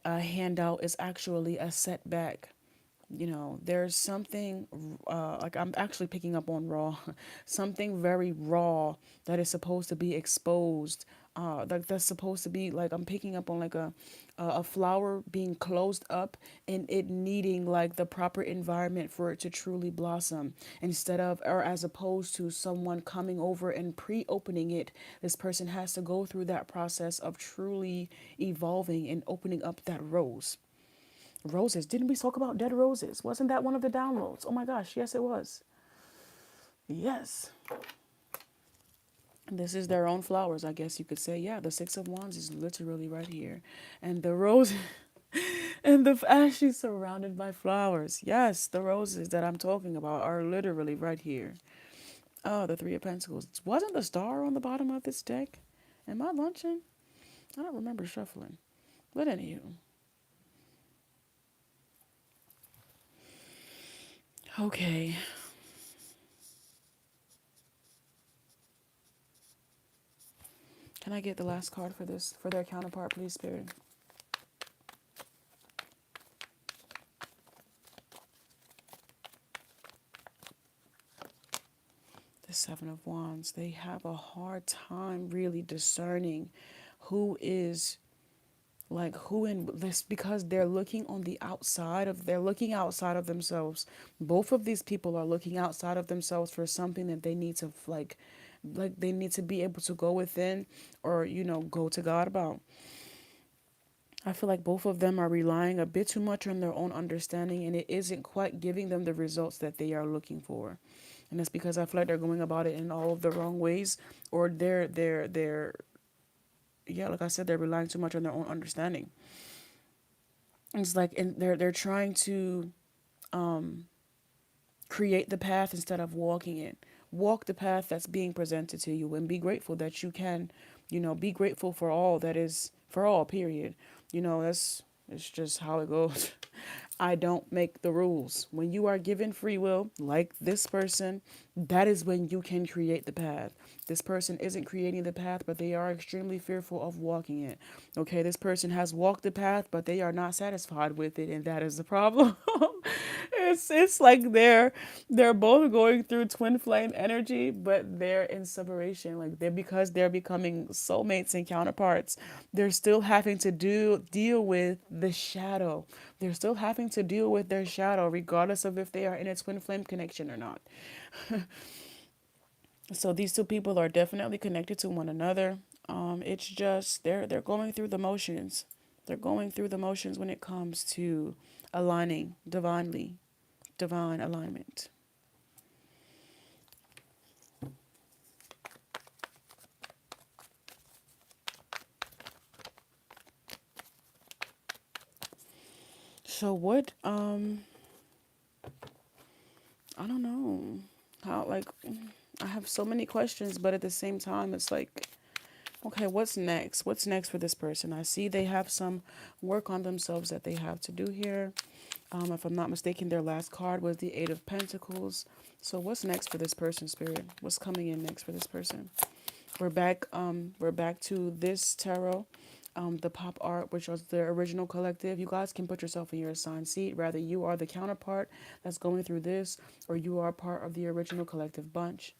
handout is actually a setback. There's something like I'm actually picking up on raw, something very raw that is supposed to be exposed like that's supposed to be like I'm picking up on like a flower being closed up and it needing like the proper environment for it to truly blossom instead of or as opposed to someone coming over and pre-opening it. This person has to go through that process of truly evolving and opening up that rose. Roses, didn't we talk about dead roses? Wasn't that one of the downloads? Oh my gosh, yes it was. Yes. This is their own flowers, I guess you could say. Yeah, the Six of Wands is literally right here. And the rose and the actually surrounded by flowers. Yes, the roses that I'm talking about are literally right here. Oh, the Three of Pentacles. Wasn't the star on the bottom of this deck? Am I lunching? I don't remember shuffling. But anywho. Okay. Can I get the last card for this for their counterpart, please, Spirit? The Seven of Wands. They have a hard time really discerning who is like who in this because they're looking outside of themselves. Both of these people are looking outside of themselves for something that they need to like they need to be able to go within or go to God about. I feel like both of them are relying a bit too much on their own understanding and it isn't quite giving them the results that they are looking for. And that's because I feel like they're going about it in all of the wrong ways or they're yeah, like I said, they're relying too much on their own understanding. It's like and they're trying to create the path instead of walking it. Walk the path that's being presented to you and be grateful that you can, be grateful for all that is for all, period. That's it's just how it goes. I don't make the rules. When you are given free will, like this person, that is when you can create the path. This person isn't creating the path, but they are extremely fearful of walking it. Okay, this person has walked the path, but they are not satisfied with it, and that is the problem. It's like they're both going through twin flame energy, but they're in separation. Like they're because they're becoming soulmates and counterparts. They're still having to deal with the shadow. They're still having to deal with their shadow, regardless of if they are in a twin flame connection or not. So these two people are definitely connected to one another. It's just they're going through the motions. They're going through the motions when it comes to aligning divinely, divine alignment. So what I don't know how like I have so many questions, but at the same time it's like okay, what's next? What's next for this person? I see they have some work on themselves that they have to do here. If I'm not mistaken, their last card was the Eight of Pentacles. So what's next for this person, Spirit? What's coming in next for this person? We're back to this tarot. The pop art, which was the original collective. You guys can put yourself in your assigned seat. Rather, you are the counterpart that's going through this, or you are part of the original collective bunch.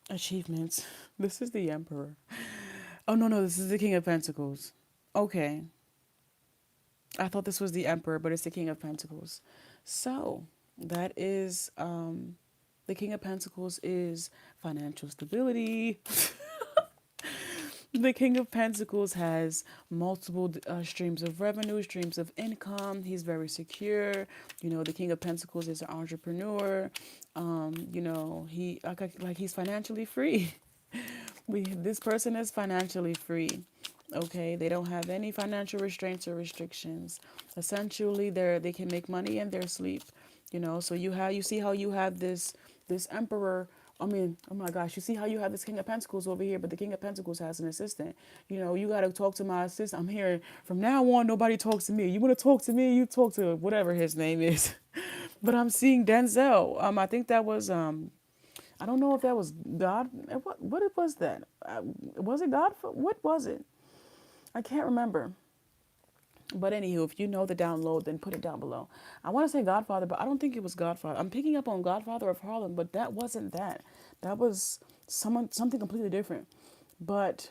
Achievements. This is the Emperor. Oh, no, no, this is the King of Pentacles. Okay. I thought this was the Emperor, but it's the King of Pentacles. So, that is, the King of Pentacles is financial stability. The King of Pentacles has multiple streams of revenue, streams of income. He's very secure. The King of Pentacles is an entrepreneur. He like he's financially free. This person is financially free. Okay, they don't have any financial restraints or restrictions. Essentially, they can make money in their sleep. So you see how you have this emperor. I mean, oh my gosh, you see how you have this King of Pentacles over here, but the King of Pentacles has an assistant. You got to talk to my assistant. I'm here from now on. Nobody talks to me. You want to talk to me? You talk to whatever his name is. But I'm seeing Denzel. I think that was I don't know if that was God. What it was that? Was it God? What was it? I can't remember. But anywho, if you know the download, then put it down below. I want to say Godfather, but I don't think it was Godfather. I'm picking up on Godfather of Harlem, but that wasn't that. That was something completely different. But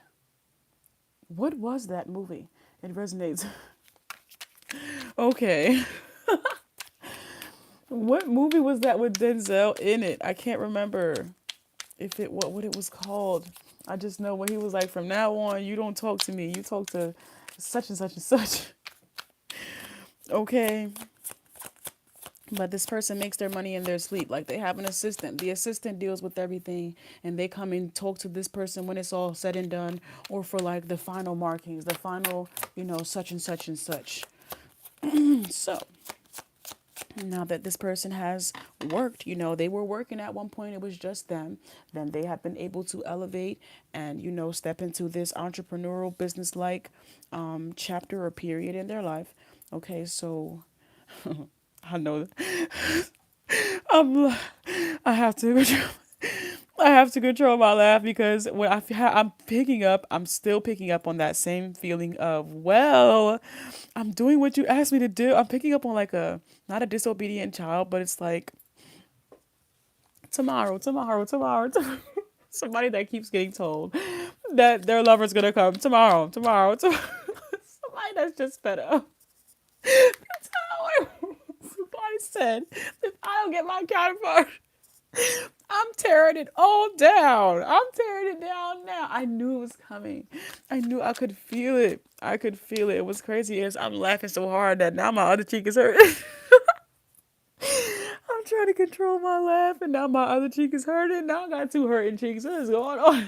what was that movie? It resonates. Okay. What movie was that with Denzel in it? I can't remember if it what it was called. I just know when he was like, "From now on, you don't talk to me. You talk to such and such and such." Okay. But this person makes their money in their sleep. Like they have an assistant. The assistant deals with everything and they come and talk to this person when it's all said and done or for like the final markings, the final, such and such and such. So now that this person has worked, they were working at one point, it was just them. Then they have been able to elevate and, step into this entrepreneurial business like chapter or period in their life. Okay, so I know I'm, I have to I have to control my laugh because when I'm still picking up on that same feeling of, well, I'm doing what you asked me to do. I'm picking up on like not a disobedient child, but it's like tomorrow. Somebody that keeps getting told that their lover's gonna come tomorrow. Somebody that's just fed up. That's how somebody said, if I don't get my counterpart, I'm tearing it all down. I'm tearing it down now. I knew it was coming. I knew I could feel it. I could feel it. It was crazy as I'm laughing so hard that now my other cheek is hurting. I'm trying to control my laugh and now my other cheek is hurting. Now I got two hurting cheeks. What is going on?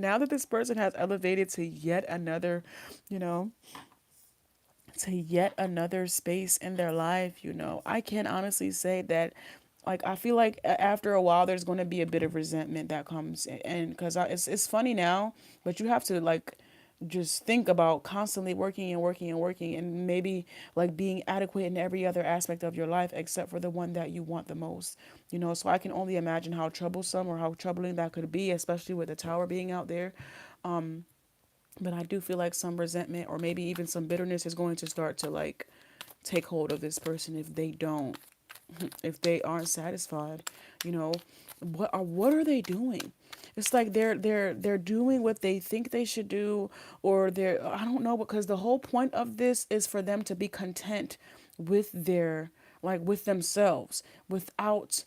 Now that this person has elevated to yet another, you know, to yet another space in their life, I can honestly say that, like, I feel like after a while, there's going to be a bit of resentment that comes in because it's funny now, but you have to, like, just think about constantly working and working and working and maybe like being adequate in every other aspect of your life except for the one that you want the most, so I can only imagine how troublesome or how troubling that could be, especially with the tower being out there. But I do feel like some resentment or maybe even some bitterness is going to start to like take hold of this person if they aren't satisfied. You know, what are they doing? It's like they're doing what they think they should do, or they're, I don't know, because the whole point of this is for them to be content with their, like, with themselves without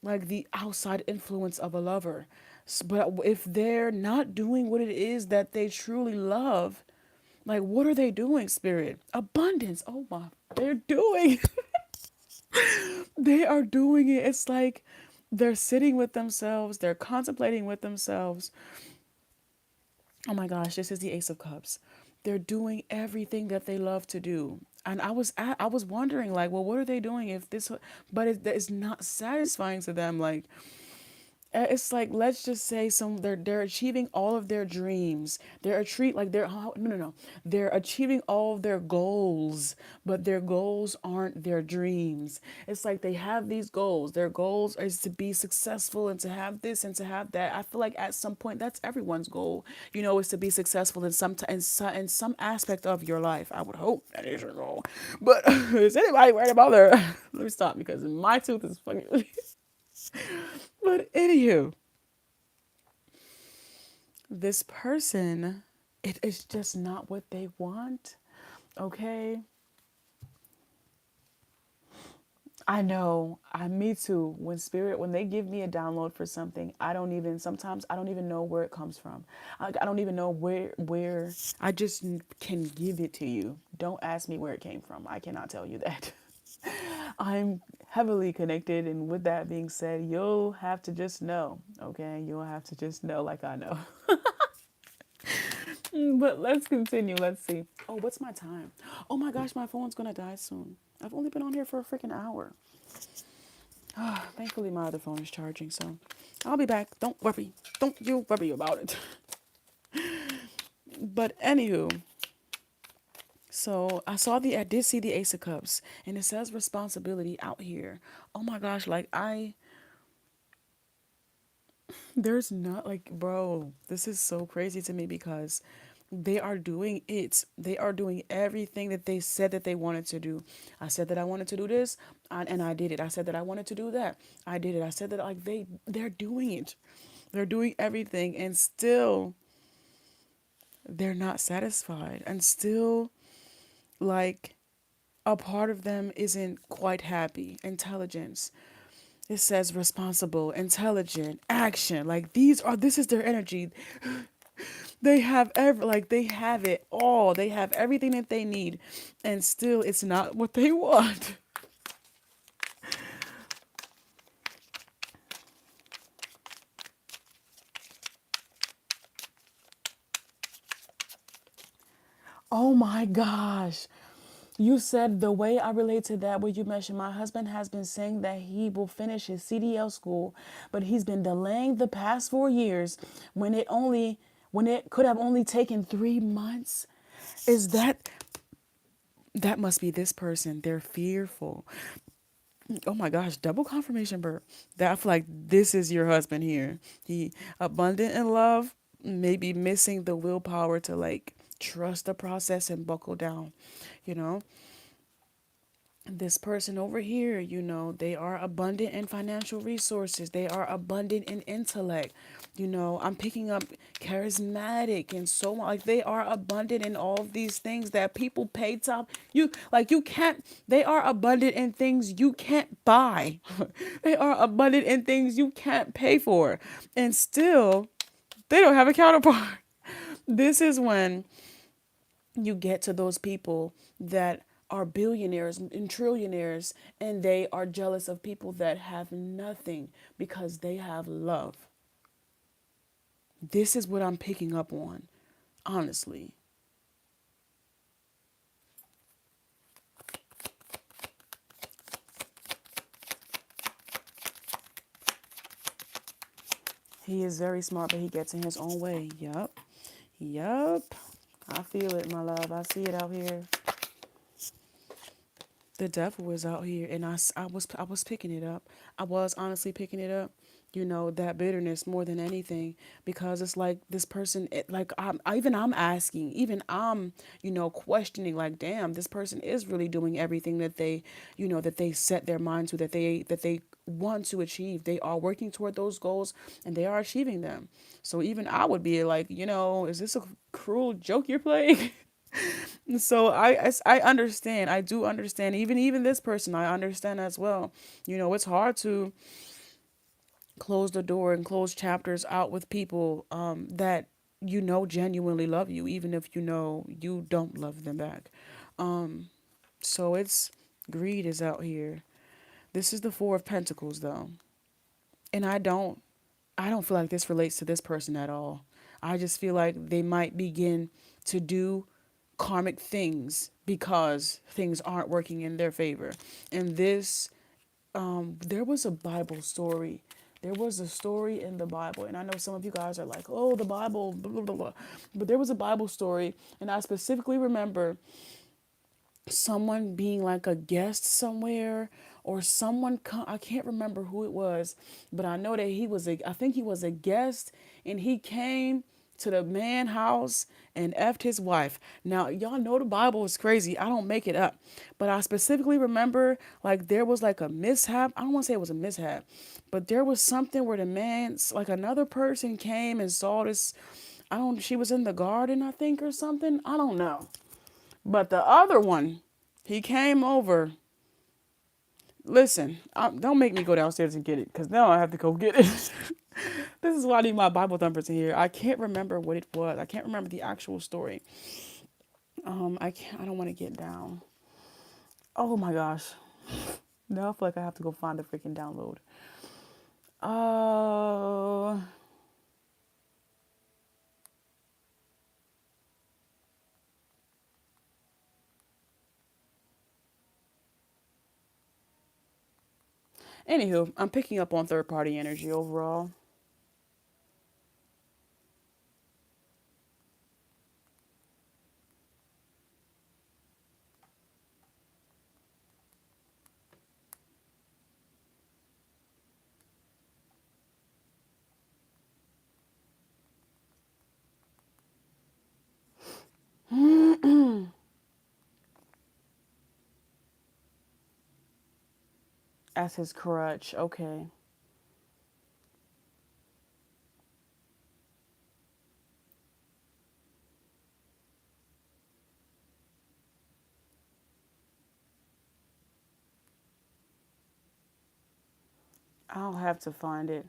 like the outside influence of a lover. But if they're not doing what it is that they truly love, like, what are they doing, spirit? Abundance. Oh my, they're doing. They are doing it. It's like they're sitting with themselves, they're contemplating with themselves. Oh my gosh, this is the Ace of Cups. They're doing everything that they love to do. And I was wondering, like, well, what are they doing if this, but it's not satisfying to them. Like, it's like, let's just say they're achieving all of their dreams. They're a treat like they're no. They're achieving all of their goals, but their goals aren't their dreams. It's like they have these goals. Their goals is to be successful and to have this and to have that. I feel like at some point that's everyone's goal. Is to be successful in some aspect of your life. I would hope that is your goal. But is anybody worried about their? Let me stop because my tooth is fucking. But anywho, this person, it is just not what they want. Okay. I know. Me too. When they give me a download for something, sometimes I don't even know where it comes from. I don't even know where, I just can give it to you. Don't ask me where it came from. I cannot tell you that. I'm heavily connected. And with that being said, you'll have to just know. Okay. You'll have to just know, like I know. But let's continue. Let's see. Oh, what's my time? Oh my gosh, my phone's gonna die soon. I've only been on here for a freaking hour. Thankfully, my other phone is charging, so I'll be back. Don't worry. Don't you worry about it. But anywho, so I did see the Ace of Cups, and it says responsibility out here. Oh my gosh, like there's not like, bro, this is so crazy to me because They are doing it. They are doing everything that they said that they wanted to do. I said that I wanted to do this, and I did it. I said that I wanted to do that. I did it. I said that like they're doing it. They're doing everything, and still they're not satisfied, and still like a part of them isn't quite happy. Intelligence. It says responsible, intelligent, action. Like this is their energy. They have they have it all. They have everything that they need, and still it's not what they want. Oh my gosh. You said the way I relate to that, where you mentioned my husband has been saying that he will finish his CDL school, but he's been delaying the past 4 years when it could have only taken 3 months. Is that must be this person? They're fearful. Oh my gosh, double confirmation burp. That I feel like this is your husband here. He abundant in love, maybe missing the willpower to like trust the process and buckle down, you know? This person over here, they are abundant in financial resources. They are abundant in intellect. I'm picking up charismatic and so on. Like they are abundant in all of these things that people pay top. You can't, they are abundant in things you can't buy. They are abundant in things you can't pay for. And still, they don't have a counterpart. This is when you get to those people that are billionaires and trillionaires, and they are jealous of people that have nothing because they have love. This is what I'm picking up on, honestly. He is very smart, but he gets in his own way. Yup. Yup. I feel it, my love. I see it out here. The devil is out here, and I was picking it up. I was honestly picking it up. That bitterness more than anything, because it's like this person, like I'm asking, even I'm, questioning, like, damn, this person is really doing everything that they set their mind to, that they want to achieve. They are working toward those goals, and they are achieving them. So even I would be like, is this a cruel joke you're playing? So I understand. I do understand. Even this person, I understand as well. It's hard to close the door and close chapters out with people that genuinely love you, even if you don't love them back. So it's greed is out here. This is the Four of Pentacles, though, and I don't feel like this relates to this person at all. I just feel like they might begin to do karmic things because things aren't working in their favor. And there was a Bible story. There was a story in the Bible, and I know some of you guys are like, "Oh, the Bible, blah blah blah," blah. But there was a Bible story, and I specifically remember someone being like a guest somewhere, or I can't remember who it was, but I know that I think he was a guest, and he came to the man house and effed his wife. Now y'all know the Bible is crazy. I don't make it up, but I specifically remember like there was like a mishap. I don't want to say it was a mishap, but there was something where the man, like another person came and saw this. She was in the garden, I think, or something. I don't know. But the other one, he came over. Listen, don't make me go downstairs and get it, because now I have to go get it. This is why I need my Bible thumpers in here. I can't remember what it was. I can't remember the actual story. I can't. I don't want to get down. Oh my gosh. Now I feel like I have to go find the freaking download. Uh, Anywho, I'm picking up on third party energy overall. As his crutch. Okay. I'll have to find it.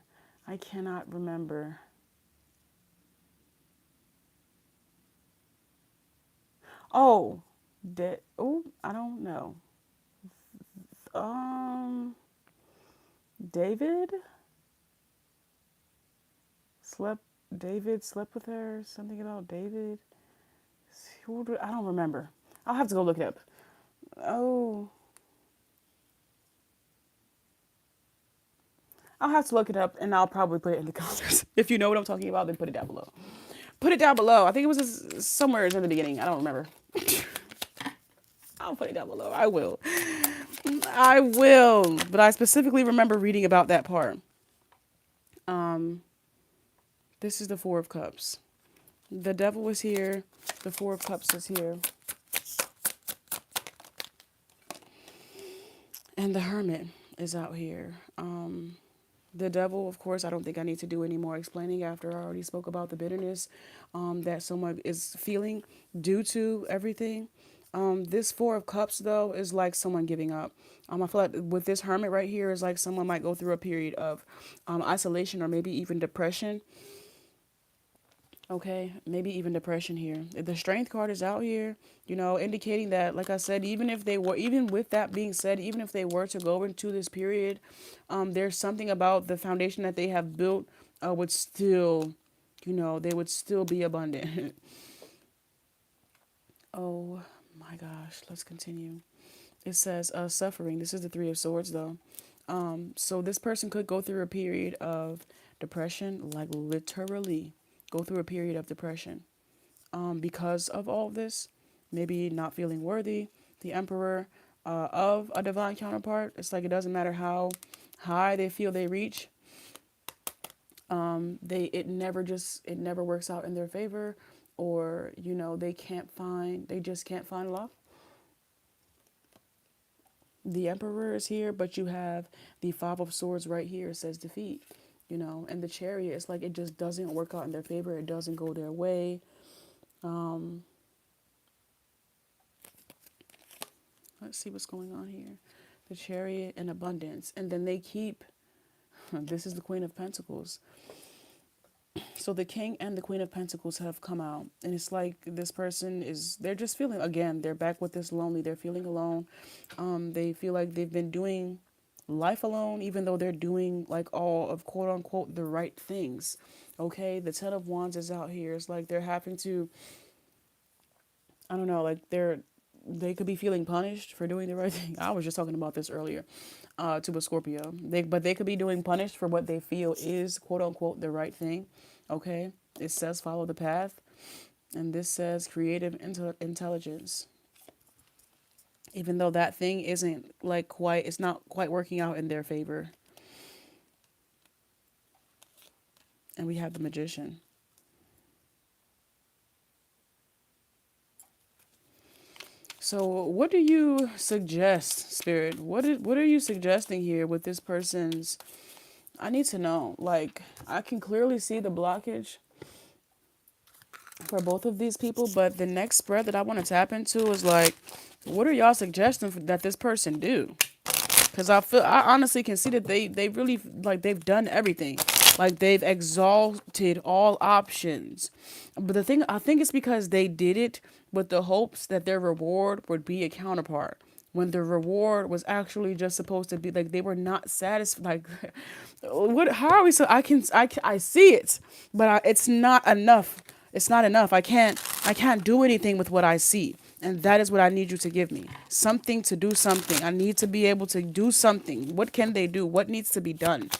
I cannot remember. Oh, oh, I don't know. Um, David slept. David slept with her. Something about David. I don't remember. I'll have to go look it up. Oh, I'll have to look it up, and I'll probably put it in the comments. If you know what I'm talking about, then put it down below. Put it down below. I think it was somewhere in the beginning. I don't remember. I'll put it down below. I will. I will. But I specifically remember reading about that part. Um, this is the Four of Cups. The Devil is here. The Four of Cups is here. And the Hermit is out here. The Devil, of course, I don't think I need to do any more explaining after I already spoke about the bitterness that someone is feeling due to everything. This Four of Cups, though, is like someone giving up. I feel like with this Hermit right here is like someone might go through a period of isolation or maybe even depression. Okay, maybe even depression here. The Strength card is out here, indicating that, like I said, even with that being said, even if they were to go into this period, there's something about the foundation that they have built would still, they would still be abundant. Oh my gosh, let's continue. It says suffering. This is the Three of Swords, though. So this person could go through a period of depression, like literally go through a period of depression because of all this. Maybe not feeling worthy. The Emperor of a divine counterpart. It's like it doesn't matter how high they feel they reach. It never works out in their favor, or they just can't find love. The Emperor is here, but you have the Five of Swords right here. It says defeat, and the Chariot. It's like it just doesn't work out in their favor. It doesn't go their way. Let's see what's going on here. The Chariot and abundance, and then they keep. This is the Queen of Pentacles. So the King and the Queen of Pentacles have come out, and it's like this person they're just feeling, again, they're back with this lonely, they're feeling alone. They feel like they've been doing life alone, even though they're doing like all of quote unquote the right things. Okay, the Ten of Wands is out here. It's like they're having to, I don't know, like they could be feeling punished for doing the right thing. I was just talking about this earlier to a Scorpio. But they could be doing punished for what they feel is quote unquote the right thing. Okay, it says follow the path, and this says creative intelligence. Even though that thing isn't it's not quite working out in their favor. And we have the Magician. So what do you suggest, Spirit? What are you suggesting here with this person's? I need to know. Like, I can clearly see the blockage for both of these people, but the next spread that I want to tap into is like, what are y'all suggesting that this person do? Because I honestly can see that they really, like, they've done everything. Like, they've exalted all options. But the thing, I think it's because they did it with the hopes that their reward would be a counterpart. When the reward was actually just supposed to be, like, they were not satisfied. Like, what? How are we? So I see it, but it's not enough. It's not enough. I can't do anything with what I see. And that is what I need you to give me. Something to do something. I need to be able to do something. What can they do? What needs to be done?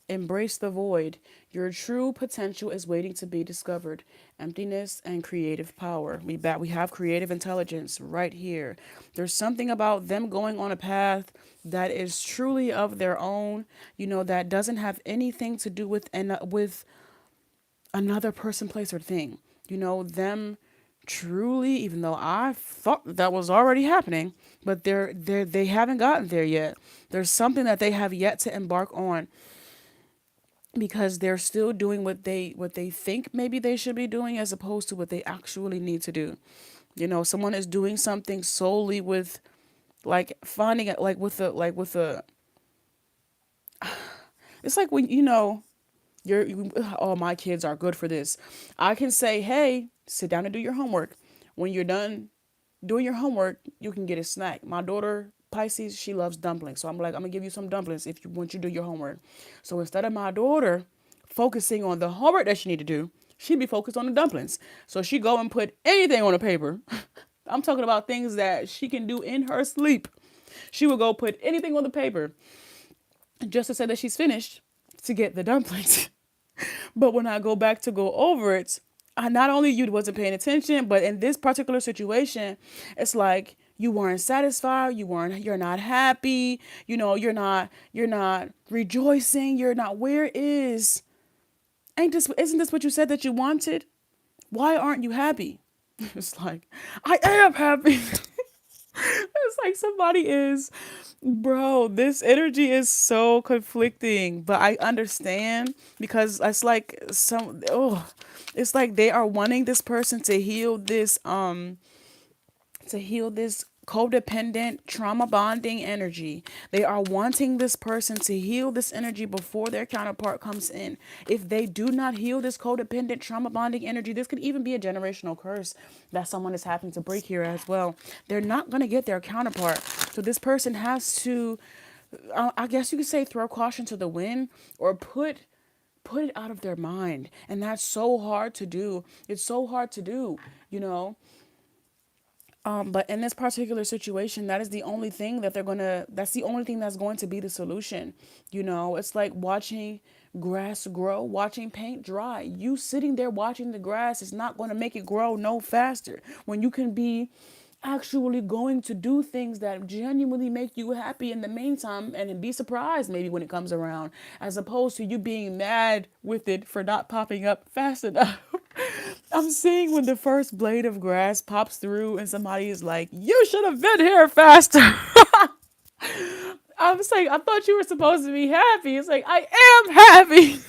Embrace the void. Your true potential is waiting to be discovered. Emptiness and creative power. We have creative intelligence right here. There's something about them going on a path that is truly of their own, that doesn't have anything to do with another person, place, or thing. Them truly, even though I thought that was already happening, but they haven't gotten there yet. There's something that they have yet to embark on because they're still doing what they think maybe they should be doing as opposed to what they actually need to do. Someone is doing something solely with like finding it with a it's like when oh, my kids are good for this. I can say, hey, sit down and do your homework. When you're done doing your homework, you can get a snack. My daughter, Pisces, she loves dumplings. So I'm like, I'm going to give you some dumplings if you want you to do your homework. So instead of my daughter focusing on the homework that she need to do, she'd be focused on the dumplings. So she go and put anything on the paper. I'm talking about things that she can do in her sleep. She would go put anything on the paper just to say that she's finished to get the dumplings. But when I go back to go over it, I not only you wasn't paying attention, but in this particular situation, it's like you weren't satisfied, you're not happy, you're not rejoicing, you're not where is ain't this isn't this what you said that you wanted? Why aren't you happy? It's like I am happy. It's like somebody is, bro, this energy is so conflicting, but I understand because it's like they are wanting this person to heal this codependent trauma bonding energy. They are wanting this person to heal this energy before their counterpart comes in. If they do not heal this codependent trauma bonding energy, this could even be a generational curse that someone is having to break here as well. They're not going to get their counterpart. So this person has to, I guess you could say, throw caution to the wind or put it out of their mind. And that's so hard to do. It's so hard to do, you know. But in this particular situation, that's the only thing that's going to be the solution. It's like watching grass grow, watching paint dry. You sitting there watching the grass is not going to make it grow no faster when you can be actually going to do things that genuinely make you happy in the meantime and then be surprised maybe when it comes around, as opposed to you being mad with it for not popping up fast enough. I'm seeing when the first blade of grass pops through and somebody is like, you should have been here faster. I was like, I thought you were supposed to be happy. It's like, I am happy.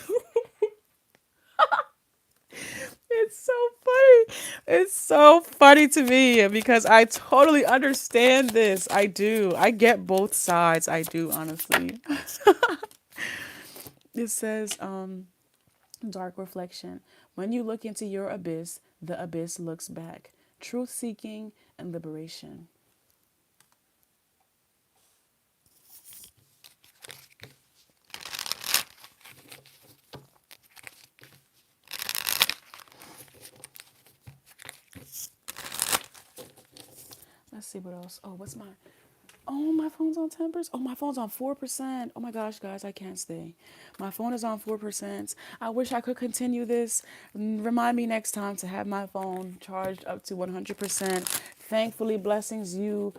It's so funny. It's so funny to me because I totally understand this. I do. I get both sides. I do, honestly. It says, dark reflection. When you look into your abyss, the abyss looks back. Truth seeking and liberation. Let's see what else. Oh, what's mine? Oh, my phone's on 10%. Oh, my phone's on 4%. Oh my gosh, guys, I can't stay. My phone is on 4%. I wish I could continue this. Remind me next time to have my phone charged up to 100%. Thankfully, blessings, you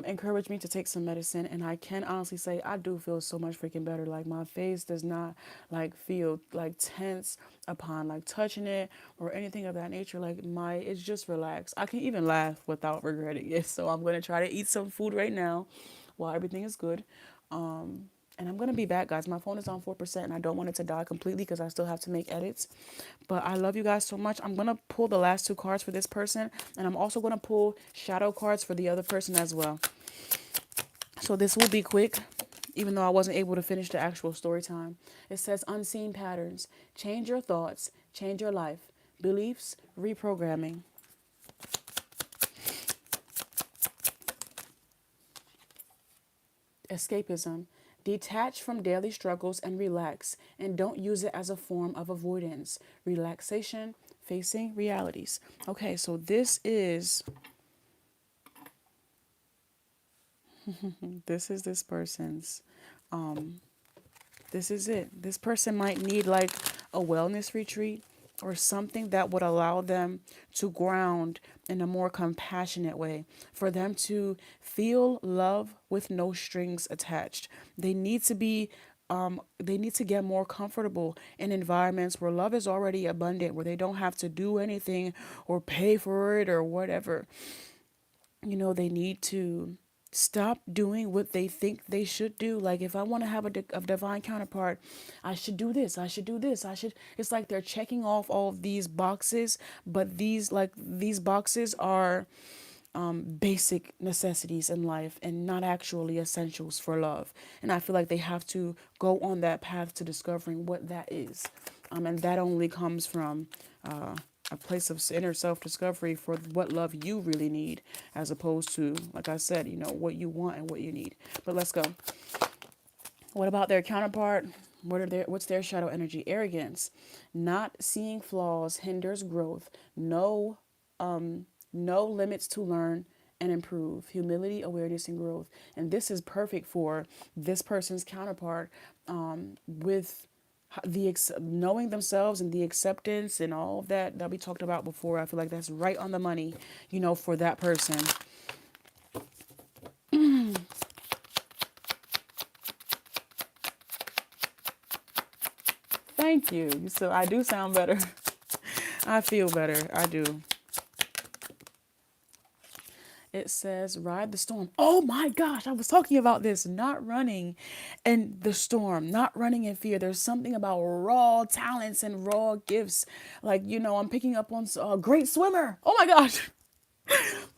encouraged me to take some medicine, and I can honestly say I do feel so much freaking better. Like my face does not like feel like tense upon like touching it or anything of that nature. Like it's just relaxed. I can even laugh without regretting it. So I'm gonna try to eat some food right now while everything is good. And I'm gonna be back, guys. My phone is on 4%, and I don't want it to die completely because I still have to make edits. But I love you guys so much. I'm gonna pull the last two cards for this person, and I'm also gonna pull shadow cards for the other person as well. So this will be quick, even though I wasn't able to finish the actual story time. It says unseen patterns. Change your thoughts, change your life. Beliefs, reprogramming. Escapism. Detach from daily struggles and relax, and don't use it as a form of avoidance. Relaxation, facing realities. Okay, so this person's this is it. This person might need like a wellness retreat or something that would allow them to ground in a more compassionate way, for them to feel love with no strings attached. They need to be they need to get more comfortable in environments where love is already abundant, where they don't have to do anything or pay for it or whatever. They need to stop doing what they think they should do. Like, if I want to have a divine counterpart, I should do this, I should do this, I should. It's like they're checking off all of these boxes, but these boxes are basic necessities in life and not actually essentials for love. And I feel like they have to go on that path to discovering what that is. And that only comes from a place of inner self discovery for what love you really need, as opposed to, like I said, what you want and what you need. But let's go. What about their counterpart? What's their shadow energy? Arrogance. Not seeing flaws hinders growth. No limits to learn and improve. Humility, awareness, and growth. And this is perfect for this person's counterpart, with knowing themselves and the acceptance and all of that we talked about before. I feel like that's right on the money, for that person. Thank you. So I do sound better. I feel better. I do. It says, ride the storm. Oh my gosh, I was talking about this. Not running in the storm, not running in fear. There's something about raw talents and raw gifts. Like, I'm picking up on a great swimmer. Oh my gosh.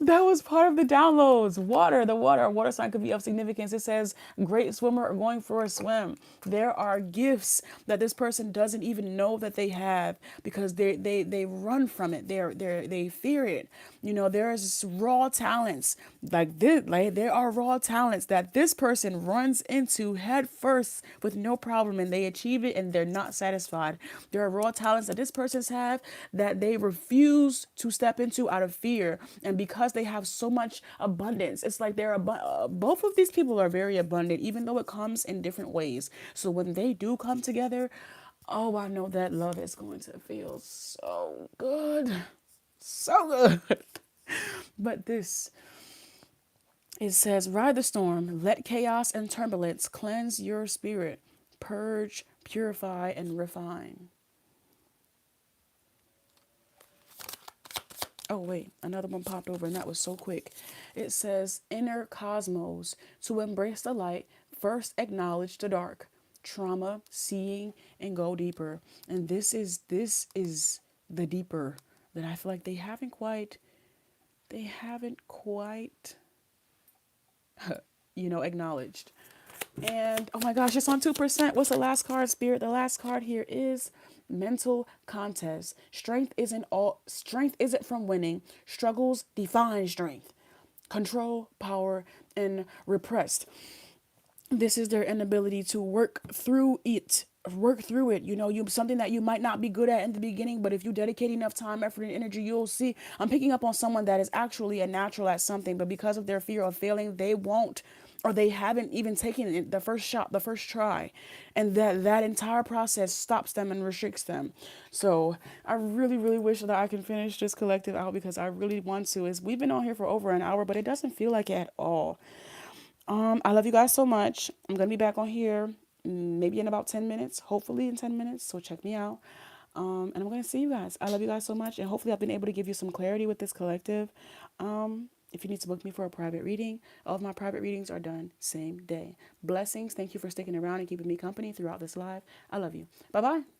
That was part of the downloads. Water sign could be of significance. It says great swimmer or going for a swim. There are gifts that this person doesn't even know that they have, because they run from it. They fear it. There's raw talents like this. Like, there are raw talents that this person runs into head first with no problem, and they achieve it and they're not satisfied. There are raw talents that this person's have that they refuse to step into out of fear, and because they have so much abundance, it's like both of these people are very abundant, even though it comes in different ways. So when they do come together, oh, I know that love is going to feel so good, so good. But this, it says, ride the storm, let chaos and turbulence cleanse your spirit, purge, purify, and refine. Oh, wait, another one popped over, and that was so quick. It says, inner cosmos, to embrace the light, first acknowledge the dark, trauma, seeing, and go deeper. And this is the deeper that I feel like they haven't quite acknowledged. And oh my gosh, it's on 2%. What's the last card, Spirit? The last card here is mental contest. Strength isn't from winning. Struggles define strength. Control, power, and repressed. This is their inability to work through it. You something that you might not be good at in the beginning, but if you dedicate enough time, effort, and energy, you'll see. I'm picking up on someone that is actually a natural at something, but because of their fear of failing, they won't, or they haven't even taken it the first shot, the first try, and that entire process stops them and restricts them. So I really, really wish that I can finish this collective out, because I really want to. Is we've been on here for over an hour, but it doesn't feel like it at all. I love you guys so much. I'm gonna be back on here maybe in about 10 minutes, hopefully in 10 minutes. So check me out. And I'm gonna see you guys. I love you guys so much, and hopefully I've been able to give you some clarity with this collective. If you need to book me for a private reading, all of my private readings are done same day. Blessings. Thank you for sticking around and keeping me company throughout this live. I love you. Bye bye.